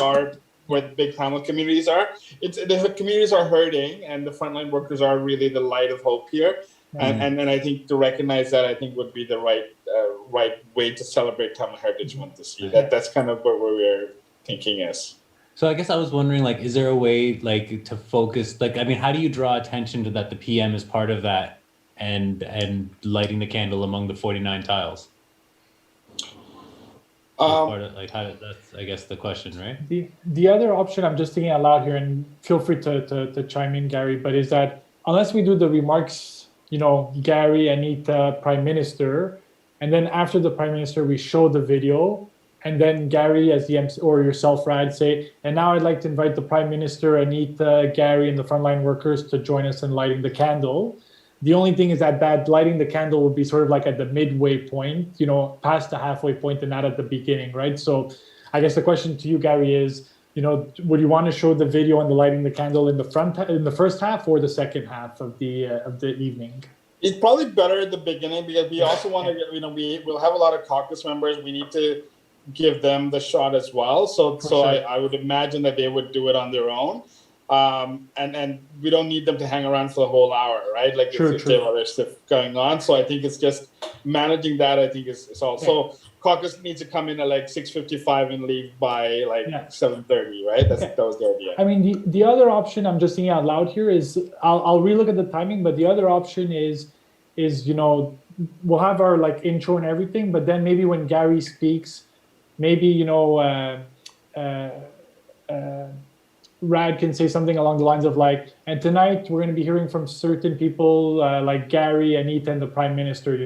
where the big Tamil communities are, the communities are hurting, and the frontline workers are really the light of hope here. And I think to recognize that, I think would be the right way to celebrate Tamil Heritage Month this year. That's kind of what we're thinking is. So I guess I was wondering, is there a way to focus, how do you draw attention to that the PM is part of that and lighting the candle among the 49 tiles? That's I guess the question, right? The other option, I'm just thinking out loud here, and feel free to chime in, Gary, but is that unless we do the remarks, Gary, Anita, Prime Minister, and then after the Prime Minister, we show the video, and then Gary as the MC, or yourself, Rad, say, and now I'd like to invite the Prime Minister, Anita, Gary, and the frontline workers to join us in lighting the candle. The only thing is that lighting the candle would be sort of like at the midway point, past the halfway point and not at the beginning, right? So I guess the question to you, Gary, is, would you want to show the video and the lighting the candle in the first half or the second half of the evening? It's probably better at the beginning, because we also want to get, we'll have a lot of caucus members. We need to give them the shot as well. So I would imagine that they would do it on their own. And we don't need them to hang around for the whole hour, right? Like if they have other stuff going on. So I think it's just managing that, I think is also caucus needs to come in at 6:55 and leave by 7:30, right? That was the idea. I mean, the other option, I'm just thinking out loud here, is I'll relook at the timing, but the other option is we'll have our intro and everything, but then maybe when Gary speaks, maybe Rad can say something along the lines of and tonight we're going to be hearing from certain people like Gary, Anita, and the Prime Minister,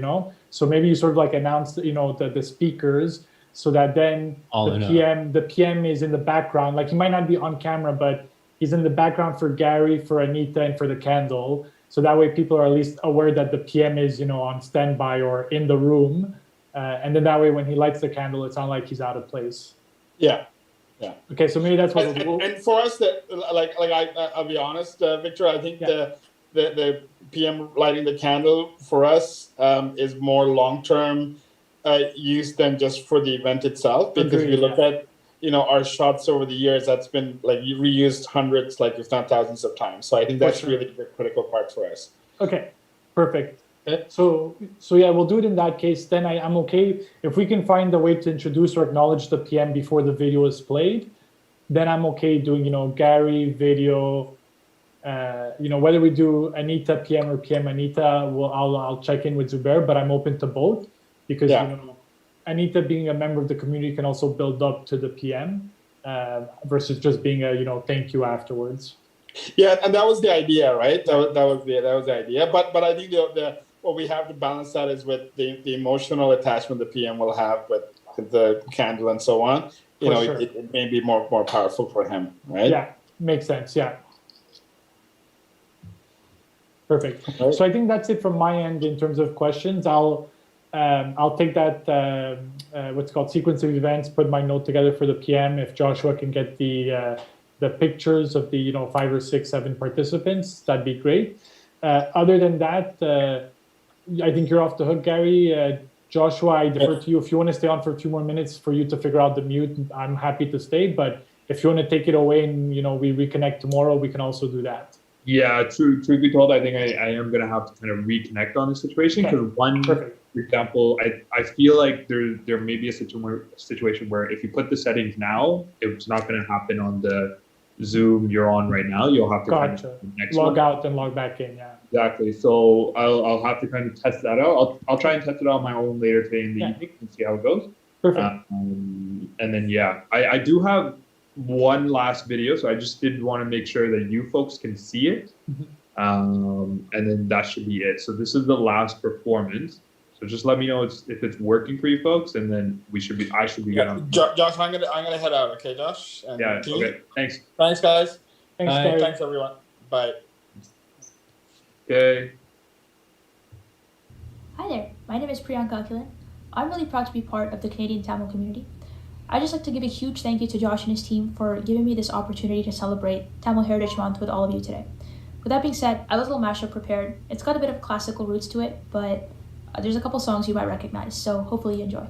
So maybe you sort of announce, the speakers, so that then the PM is in the background. He might not be on camera, but he's in the background for Gary, for Anita, and for the candle. So that way people are at least aware that the PM is, on standby or in the room. And then that way when he lights the candle, it's not like he's out of place. Yeah. Okay, so maybe that's what and for us, I'll be honest, Victor, I think the PM lighting the candle for us is more long-term use than just for the event itself, because if you look at our shots over the years, that's been reused hundreds, if not thousands of times. So I think that's really the critical part for us. Okay, perfect. So yeah, we'll do it in that case. Then I'm okay if we can find a way to introduce or acknowledge the PM before the video is played. Then I'm okay doing Gary video. Whether we do Anita PM or PM Anita, I'll check in with Zubair, but I'm open to both, because Anita being a member of the community can also build up to the PM versus just being a thank you afterwards. Yeah, and that was the idea, right? That was the idea. But I think what we have to balance that is with the emotional attachment the PM will have with the candle and so on. It may be more powerful for him, right? Yeah, makes sense. Yeah. Perfect. Right. So I think that's it from my end in terms of questions. I'll take that what's called sequence of events, put my note together for the PM. If Joshua can get the pictures of the 5 or 6, 7 participants, that'd be great. Other than that, I think you're off the hook, Gary. Joshua, I defer to you. If you want to stay on for a few more minutes for you to figure out the mute, I'm happy to stay. But if you want to take it away and we reconnect tomorrow, we can also do that. Yeah, truth be told, I think I am going to have to kind of reconnect on the situation because for example, I feel like there may be a situation where if you put the settings now, it's not going to happen on the Zoom you're on right now. You'll have to kind of log out and log back in. Yeah. Exactly. So I'll have to kind of test that out. I'll try and test it out on my own later today in the evening and see how it goes. Perfect. And then I do have one last video, so I just did want to make sure that you folks can see it. And then that should be it. So this is the last performance. So just let me know if it's working for you folks, and then I should be good on. Josh, I'm gonna head out. Okay, Josh. And okay. Thanks. Thanks, guys. Thanks, Gary. Thanks, everyone. Bye. Okay. Hi there. My name is Priyanka Akilan. I'm really proud to be part of the Canadian Tamil community. I'd just like to give a huge thank you to Josh and his team for giving me this opportunity to celebrate Tamil Heritage Month with all of you today. With that being said, I have a little mashup prepared. It's got a bit of classical roots to it, but there's a couple songs you might recognize, so hopefully you enjoy.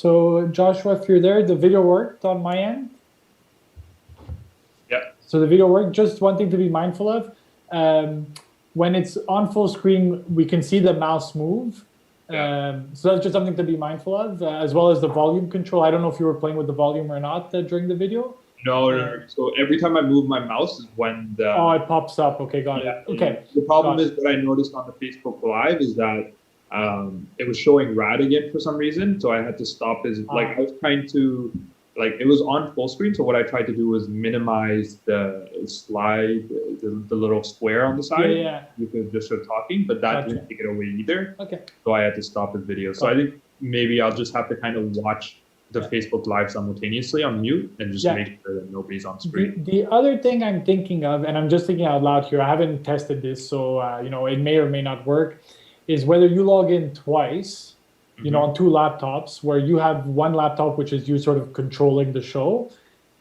So Joshua, if you're there, the video worked on my end. Yeah. So the video worked. Just one thing to be mindful of. When it's on full screen, we can see the mouse move. So that's just something to be mindful of, as well as the volume control. I don't know if you were playing with the volume or not during the video. No. So every time I move my mouse is when the... Oh, it pops up. Okay, got it. Okay. The problem is what I noticed on the Facebook Live is that it was showing Rad again for some reason. So I had to stop his... I was trying to... it was on full screen. So what I tried to do was minimize the slide, the little square on the side. Yeah. You could just start talking, but that didn't take it away either. Okay. So I had to stop the video. So I think maybe I'll just have to kind of watch the Facebook Live simultaneously on mute and just make sure that nobody's on screen. The other thing I'm thinking of, and I'm just thinking out loud here, I haven't tested this, so it may or may not work, is whether you log in twice, on two laptops, where you have one laptop which is you sort of controlling the show,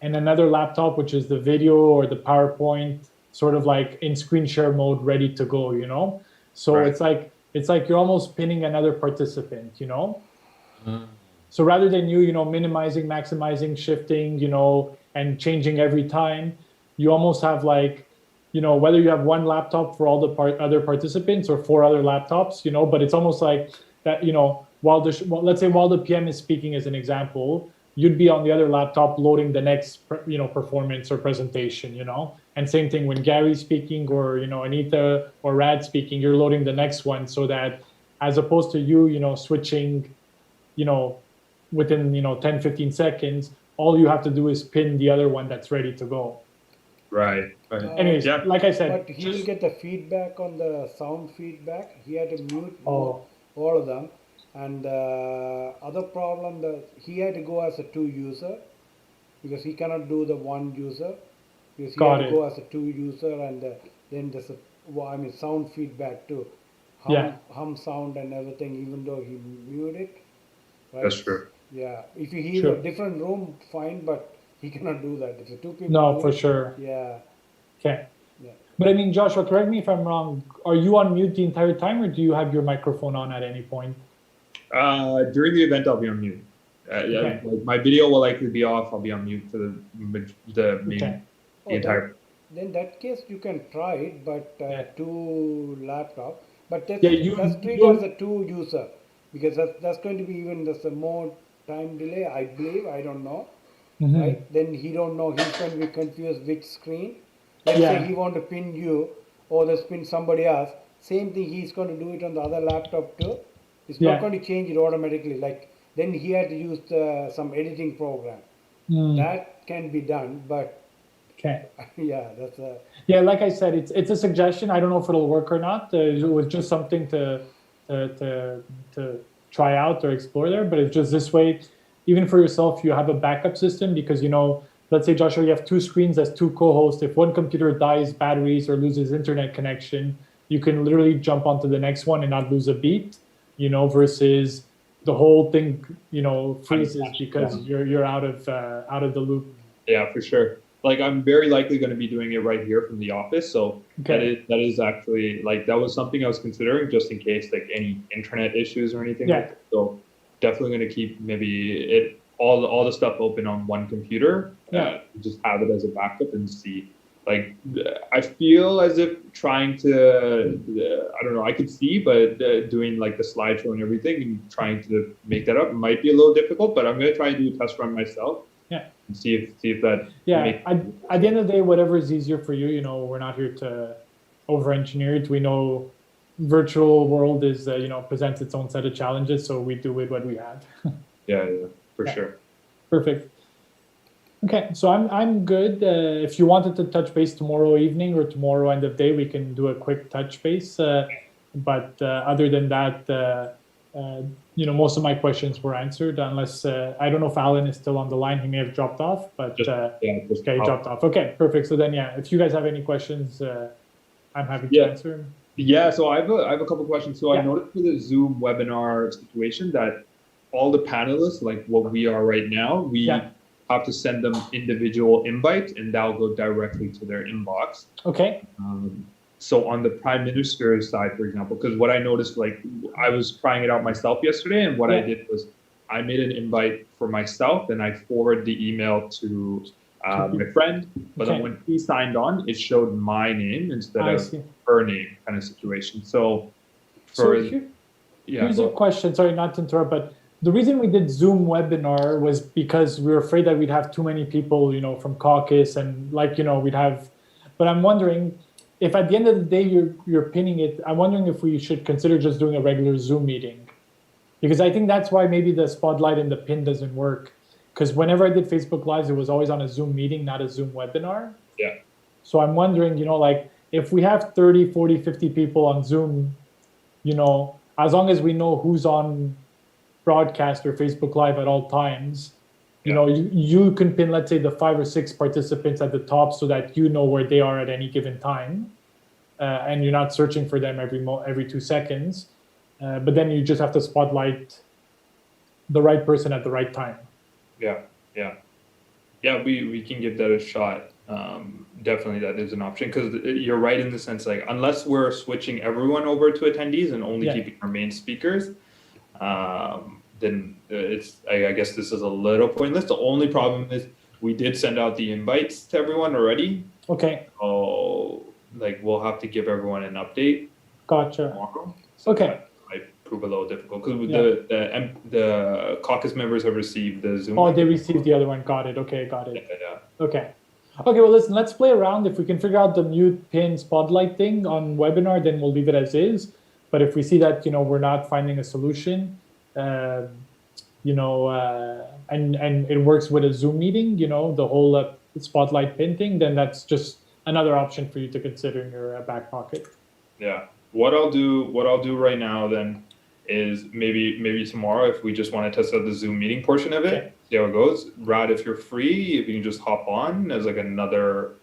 and another laptop which is the video or the PowerPoint sort of like in screen share mode, ready to go. So it's like you're almost pinning another participant. So rather than you minimizing, maximizing, shifting, and changing every time, you almost have whether you have one laptop for all the other participants or 4 other laptops, but it's almost like that, let's say while the PM is speaking as an example, you'd be on the other laptop loading the next, performance or presentation, and same thing when Gary's speaking or, Anita or Rad speaking, you're loading the next one so that, as opposed to you know, switching, you know, within, you know, 10, 15 seconds, all you have to do is pin the other one that's ready to go. Right. Anyways, like I said, but he will get the feedback on the sound feedback. He had to mute all of them. And other problem that he had to go as a 2 user because he cannot do the 1 user because he had to go as a 2 user and then there's a sound feedback too. Hum sound and everything even though he muted it. Right? That's true. Yeah. If you hear a different room, fine, but he cannot do that. If the 2 people no, for sure. Yeah. Okay. Yeah. But I mean, Joshua, correct me if I'm wrong. Are you on mute the entire time or do you have your microphone on at any point? During the event, I'll be on mute. Yeah, like my video will likely be off. I'll be on mute for the entire. Then that case you can try it, but 2 laptop. But that's treat as a 2 user because that's going to be even there's a more time delay. I believe I don't know. Right? Then he don't know. He's going to be confused which screen. Let's say he want to pin you or let's pin somebody else. Same thing. He's going to do it on the other laptop too. It's not going to change it automatically. Like then he had to use some editing program. That can be done, but that's a like I said, it's a suggestion. I don't know if it'll work or not. It was just something to try out or explore there. But it's just this way, even for yourself, you have a backup system because you know. Let's say, Joshua, you have 2 screens as 2 co-hosts. If one computer dies, batteries, or loses internet connection, you can literally jump onto the next one and not lose a beat. You know, versus the whole thing, you know, freezes because you're out of the loop. Yeah, for sure. Like I'm very likely going to be doing it right here from the office. So that is actually like that was something I was considering just in case like any internet issues or anything. Like that. So definitely going to keep maybe all the stuff open on one computer. Just have it as a backup and see. Like I feel as if trying to I don't know, I could see, but doing like the slideshow and everything and trying to make that up might be a little difficult, but I'm going to try and do a test run myself. And see if that at the end of the day, whatever is easier for you, you know, we're not here to over engineer it. We know virtual world is you know, presents its own set of challenges, so we do with what we have. For sure. Perfect. Okay, so I'm good. If you wanted to touch base tomorrow evening or tomorrow end of day, we can do a quick touch base. But other than that, you know, most of my questions were answered. Unless I don't know if Alan is still on the line. He may have dropped off. But he dropped off. Okay, perfect. So then, if you guys have any questions, I'm happy to answer. Yeah. So I have a couple questions. So I noticed for the Zoom webinar situation that all the panelists, like what we are right now, we have to send them individual invites and that'll go directly to their inbox. Okay. So on the Prime Minister's side, for example, because what I noticed, like I was trying it out myself yesterday, and what I did was I made an invite for myself and I forwarded the email to my friend, but then when he signed on, it showed my name instead of her name kind of situation. So here's a question, sorry not to interrupt, but the reason we did Zoom webinar was because we were afraid that we'd have too many people, you know, from caucus and like, you know, we'd have, but I'm wondering if at the end of the day you're pinning it, I'm wondering if we should consider just doing a regular Zoom meeting. Because I think that's why maybe the spotlight and the pin doesn't work. Because whenever I did Facebook Lives, it was always on a Zoom meeting, not a Zoom webinar. Yeah. So I'm wondering, you know, like if we have 30, 40, 50 people on Zoom, you know, as long as we know who's on broadcast or Facebook Live at all times, you know, you can pin, let's say, the 5 or 6 participants at the top so that you know where they are at any given time, and you're not searching for them every 2 seconds. But then you just have to spotlight the right person at the right time. Yeah, we can give that a shot. Definitely that is an option because you're right in the sense, like, unless we're switching everyone over to attendees and only keeping our main speakers, then I guess this is a little pointless. The only problem is we did send out the invites to everyone already. Okay. So like we'll have to give everyone an update. Gotcha. Tomorrow. So that might prove a little difficult because the caucus members have received the Zoom. Oh, they received the other one. Got it. Okay, got it. Okay. Okay, well, listen, let's play around. If we can figure out the mute pin spotlight thing on webinar, then we'll leave it as is. But if we see that, we're not finding a solution, and it works with a Zoom meeting, the whole spotlight pin thing, then that's just another option for you to consider in your back pocket. Yeah. What I'll do right now then is maybe tomorrow, if we just want to test out the Zoom meeting portion of it, see how it goes. Brad, if you're free, if you can just hop on as like another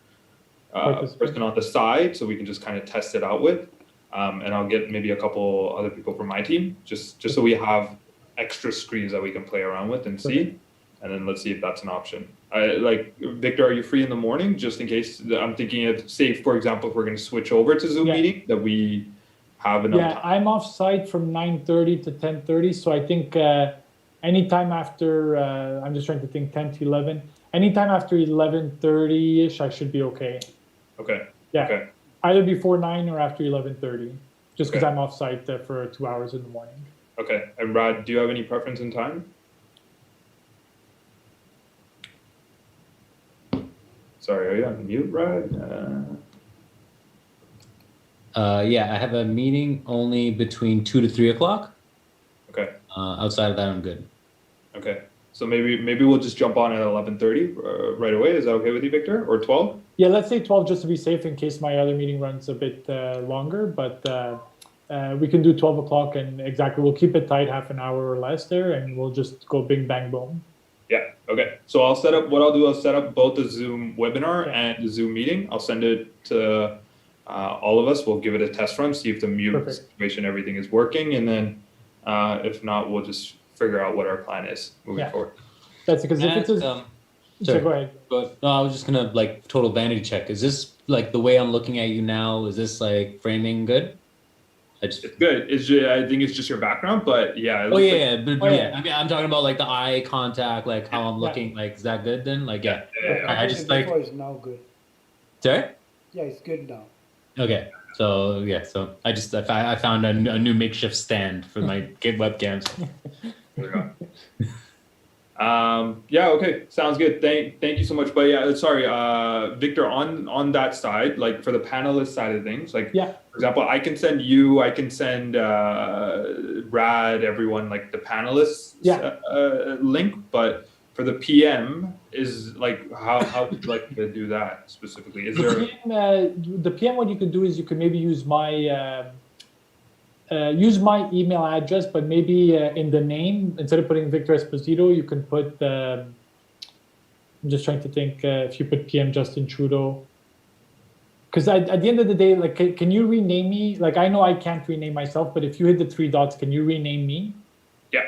person on the side, so we can just kind of test it out with. And I'll get maybe a couple other people from my team, just so we have extra screens that we can play around with and see. And then let's see if that's an option. Victor, are you free in the morning? Just in case, I'm thinking of, say, for example, if we're going to switch over to Zoom meeting, that we have enough time. I'm off site from 9:30 to 10:30. So I think anytime after, I'm just trying to think, 10 to 11. Anytime after 11:30-ish, I should be okay. Okay. Yeah. Okay. Either before 9 or after 11:30, just because I'm off site for 2 hours in the morning. Okay. And Brad, do you have any preference in time? Sorry, are you on mute, Brad? Yeah, I have a meeting only between 2 to 3 o'clock. Okay. Outside of that, I'm good. Okay. So maybe we'll just jump on at 11:30 right away. Is that okay with you, Victor? Or 12? Yeah, let's say 12 just to be safe in case my other meeting runs a bit longer. But we can do 12 o'clock, and exactly, we'll keep it tight, half an hour or less there, and we'll just go bing, bang, boom. Yeah. Okay. So I'll set up both the Zoom webinar and the Zoom meeting. I'll send it to all of us. We'll give it a test run, see if the mute situation, everything is working, and then if not, we'll just figure out what our plan is moving forward. That's because if it's sorry, so go ahead. No, I was just gonna total vanity check. Is this the way I'm looking at you now? Is this framing good? It's good. I think it's just your background, but yeah. But I mean, I'm talking about the eye contact, how I'm looking. Is that good then? Yeah. I just It's now good. Sorry? Yeah, it's good now. Okay. So I found a new makeshift stand for my webcams. Yeah, okay, sounds good. Thank you so much. But yeah, sorry, Victor, on that side, for the panelist side of things, for example, I can send Brad, everyone, the panelists link, but for the PM is how would you like to do that specifically? Is there the PM? What you could do is you could maybe use my email address, but maybe in the name, instead of putting Victor Esposito, you can put, I'm just trying to think, if you put PM Justin Trudeau, because at the end of the day, can you rename me? I know I can't rename myself, but if you hit the 3 dots, can you rename me? Yeah.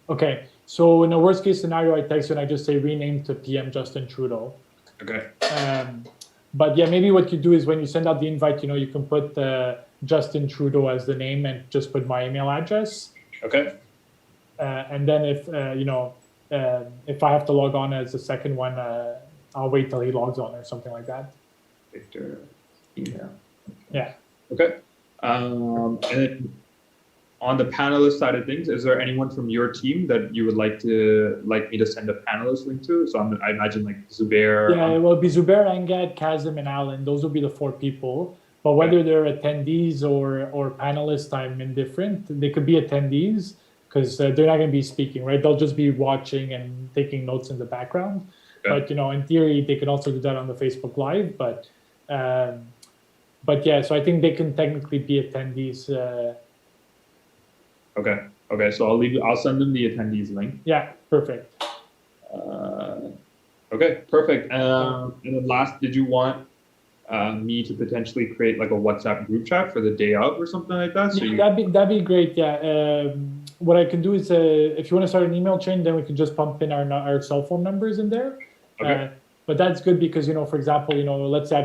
Okay, so in a worst case scenario, I text you and I just say rename to PM Justin Trudeau. Okay. But yeah, maybe what you do is when you send out the invite, you can put Justin Trudeau as the name and just put my email address. Okay. And then if I have to log on as the second one, I'll wait till he logs on or something like that. Victor, email. Yeah. Okay. And then on the panelist side of things, is there anyone from your team that you would like me to send a panelist link to? So I imagine Zubair. Yeah, it will be Zubair, Angad, Kazim, and Alan. Those will be the 4 people. But whether they're attendees or panelists, I'm indifferent. They could be attendees because they're not going to be speaking, right? They'll just be watching and taking notes in the background. Okay. But in theory, they can also do that on the Facebook Live. But yeah, so I think they can technically be attendees. Okay. So I'll send them the attendees link. Yeah. Perfect. Okay. Perfect. And then last, did you want me to potentially create a WhatsApp group chat for the day of or something like that? So that'd be great. Yeah. What I can do is if you want to start an email chain, then we can just pump in our cell phone numbers in there. Okay. But that's good because for example, let's say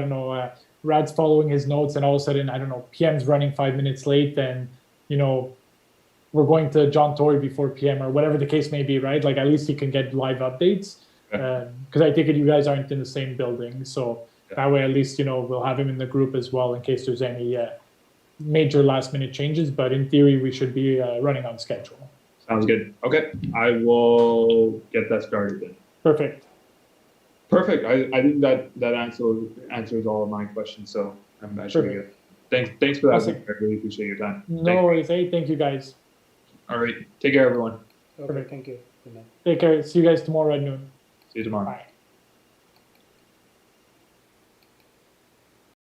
Rad's following his notes and all of a sudden PM's running 5 minutes late and we're going to John Tory before PM or whatever the case may be, right? At least you can get live updates because I take it you guys aren't in the same building, so. That way, at least, we'll have him in the group as well in case there's any major last-minute changes. But in theory, we should be running on schedule. Sounds good. Okay. I will get that started then. Perfect. I think that answers all of my questions. So I'm actually good. Thanks for that. Awesome. I really appreciate your time. No worries. Hey, thank you guys. All right. Take care, everyone. Okay, thank you. Good night. Take care. See you guys tomorrow at noon. See you tomorrow. Bye.